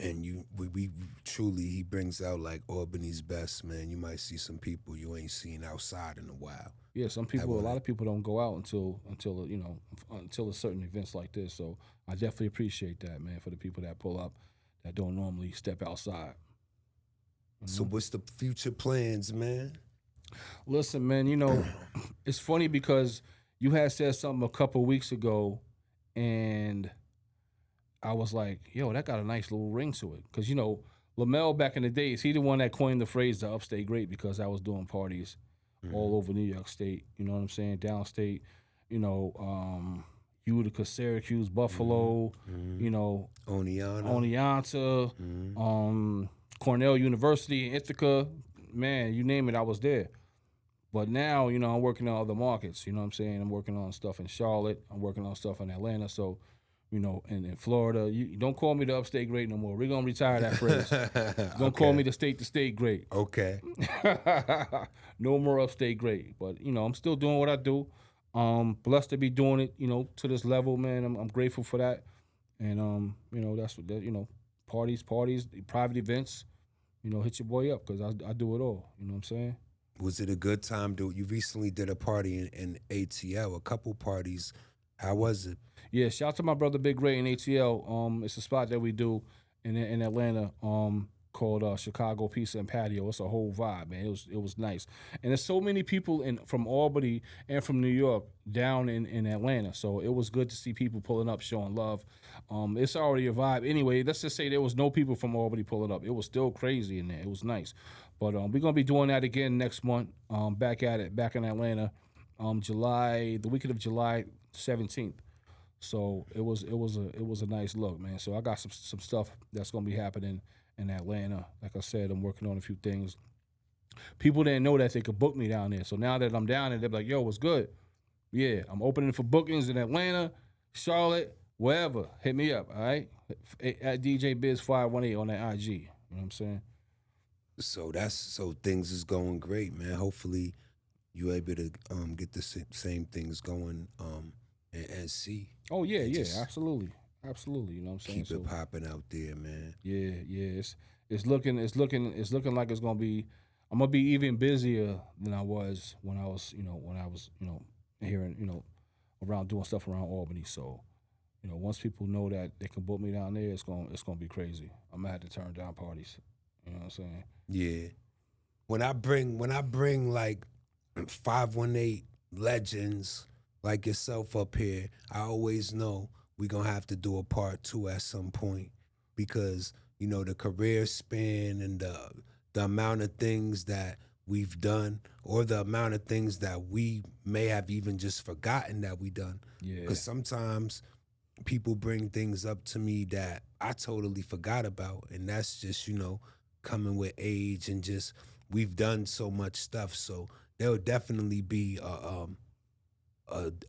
Speaker 1: And we truly, he brings out like Albany's best, man. You might see some people you ain't seen outside in a while.
Speaker 2: Yeah, a lot of people don't go out until a certain events like this. So I definitely appreciate that, man, for the people that pull up that don't normally step outside.
Speaker 1: So what's the future plans, man?
Speaker 2: Listen, man, it's funny because you had said something a couple weeks ago, and I was like, yo, that got a nice little ring to it. Because, Lamel back in the days, he the one that coined the phrase the upstate great, because I was doing parties all over New York State, you know what I'm saying, downstate, Utica, Syracuse, Buffalo, Oneonta, Cornell University, Ithaca, man, you name it, I was there. But now, I'm working on other markets, you know what I'm saying? I'm working on stuff in Charlotte, I'm working on stuff in Atlanta, so, in Florida, you don't call me the upstate great no more. We're going to retire that phrase. Don't call me the state great.
Speaker 1: Okay.
Speaker 2: No more upstate great. But, I'm still doing what I do. Blessed to be doing it, to this level, man. I'm grateful for that. And, that's what, parties, private events, hit your boy up, because I do it all. You know what I'm saying?
Speaker 1: Was it a good time? You recently did a party in ATL, a couple parties. How was it?
Speaker 2: Yeah, shout out to my brother Big Ray in ATL. It's a spot that we do in Atlanta called Chicago Pizza and Patio. It's a whole vibe, man. It was nice. And there's so many people from Albany and from New York down in Atlanta. So it was good to see people pulling up, showing love. It's already a vibe. Anyway, let's just say there was no people from Albany pulling up. It was still crazy in there. It was nice. But we're going to be doing that again next month, back in Atlanta, the weekend of July 17th. So it was a nice look, man. So I got some stuff that's gonna be happening in Atlanta. Like I said, I'm working on a few things. People didn't know that they could book me down there. So now that I'm down there, they're like, "Yo, what's good?" Yeah, I'm opening for bookings in Atlanta, Charlotte, wherever. Hit me up, all right? At DJ Biz 518 on that IG. You know what I'm saying?
Speaker 1: So things is going great, man. Hopefully you able to get the same things going and see.
Speaker 2: Oh yeah, absolutely. You know what I'm saying?
Speaker 1: Keep it popping out there, man.
Speaker 2: Yeah. It's looking like it's gonna be. I'm gonna be even busier than I was when I was here in, around doing stuff around Albany. So, once people know that they can book me down there, it's gonna be crazy. I'm gonna have to turn down parties. You know what I'm saying?
Speaker 1: Yeah. When I bring like 518 legends like yourself up here, I always know we're gonna have to do a part 2 at some point, because the career span and the amount of things that we've done, or the amount of things that we may have even just forgotten that we done.
Speaker 2: Yeah.
Speaker 1: Because sometimes people bring things up to me that I totally forgot about, and that's just coming with age, and just we've done so much stuff. So there will definitely be a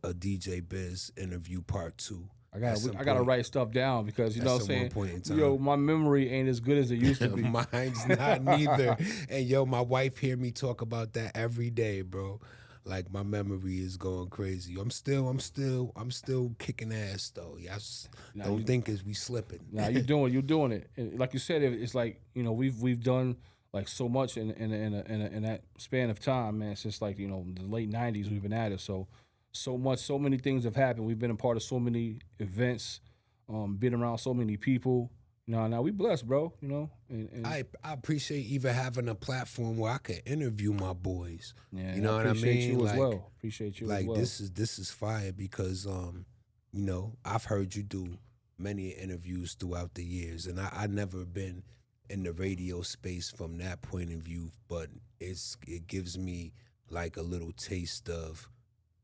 Speaker 1: DJ Biz interview part 2.
Speaker 2: I gotta write stuff down, because you know what I'm saying.
Speaker 1: Point in time.
Speaker 2: Yo, my memory ain't as good as it used to be.
Speaker 1: Mine's not neither. And my wife hear me talk about that every day, bro. Like, my memory is going crazy. I'm still kicking ass though. Don't think as we slipping.
Speaker 2: Nah, you're doing it. And like you said, it's like we've done like so much in that span of time, man. Since like the late '90s, we've been at it. So many things have happened. We've been a part of so many events, been around so many people. Now we blessed, bro. And
Speaker 1: I appreciate even having a platform where I can interview my boys.
Speaker 2: Yeah,
Speaker 1: you know what I mean?
Speaker 2: You as well. Appreciate you
Speaker 1: like
Speaker 2: as well.
Speaker 1: This is fire, because I've heard you do many interviews throughout the years, and I never been in the radio space from that point of view, but it gives me like a little taste of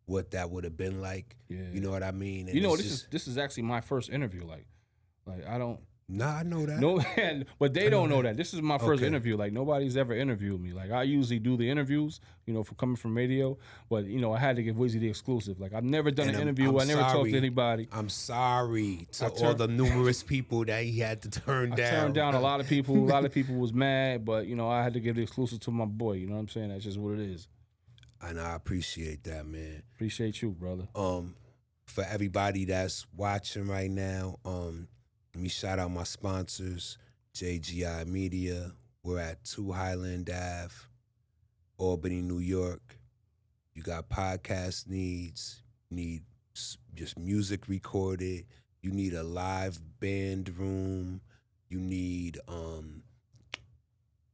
Speaker 1: what that would have been like.
Speaker 2: Yeah.
Speaker 1: You know what I mean?
Speaker 2: And this is actually my first interview. Like I don't.
Speaker 1: Nah, I know that.
Speaker 2: No, but they don't know that. This is my first interview. Like, nobody's ever interviewed me. Like, I usually do the interviews, for coming from radio. But I had to give Wizzy the exclusive. Like, I've never done an interview. I never talked to anybody.
Speaker 1: I'm sorry to all the numerous people that he had to turn down.
Speaker 2: I turned down a lot of people. A lot of people was mad, but I had to give the exclusive to my boy. You know what I'm saying? That's just what it is.
Speaker 1: And I appreciate that, man.
Speaker 2: Appreciate you, brother.
Speaker 1: For everybody that's watching right now, let me shout out my sponsors. JGI Media. We're at 2 Highland Ave, Albany, New York. You got podcast needs, you need just music recorded, you need a live band room, you need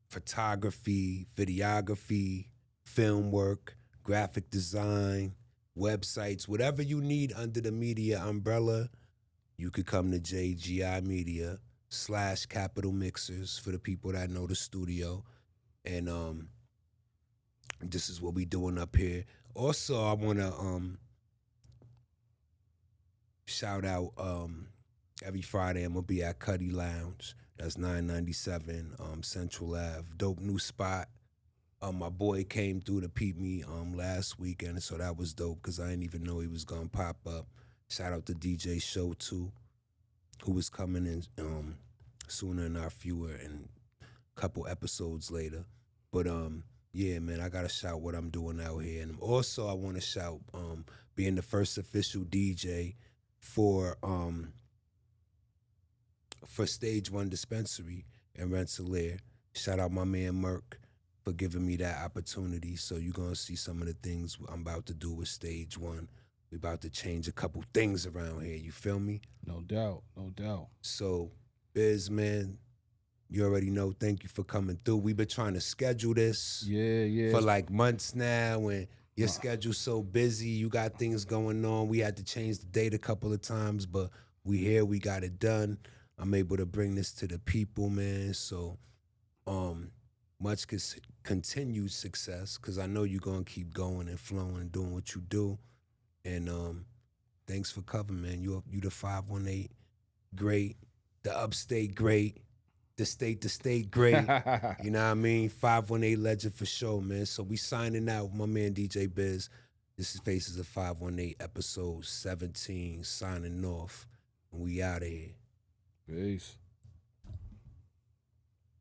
Speaker 1: photography, videography, film work, graphic design, websites, whatever you need under the media umbrella, you could come to JGI Media / Capital Mixers for the people that know the studio. And this is what we doing up here. Also, I want to shout out every Friday I'm going to be at Cuddy Lounge. That's 997 Central Ave. Dope new spot. My boy came through to peep me last weekend, so that was dope because I didn't even know he was going to pop up. Shout out to DJ Show too, who was coming in sooner in our fewer and a couple episodes later. But yeah, man, I gotta shout what I'm doing out here. And also I wanna shout being the first official DJ for Stage One Dispensary in Rensselaer. Shout out my man Merk for giving me that opportunity. So you're gonna see some of the things I'm about to do with Stage One. We about to change a couple things around here. You feel me?
Speaker 2: No doubt, no doubt.
Speaker 1: So, Biz, man, you already know. Thank you for coming through. We've been trying to schedule this
Speaker 2: Yeah.
Speaker 1: for like months now. And your schedule's so busy, you got things going on. We had to change the date a couple of times, but we here. We got it done. I'm able to bring this to the people, man. So, much continued success because I know you're gonna keep going and flowing and doing what you do. And thanks for covering, man. You the 518 great, the upstate great, the state great. You know what I mean? 518 legend for sure, man. So we signing out with my man DJ Biz. This is Faces of 518, episode 17, signing off. And we out of here.
Speaker 2: Peace.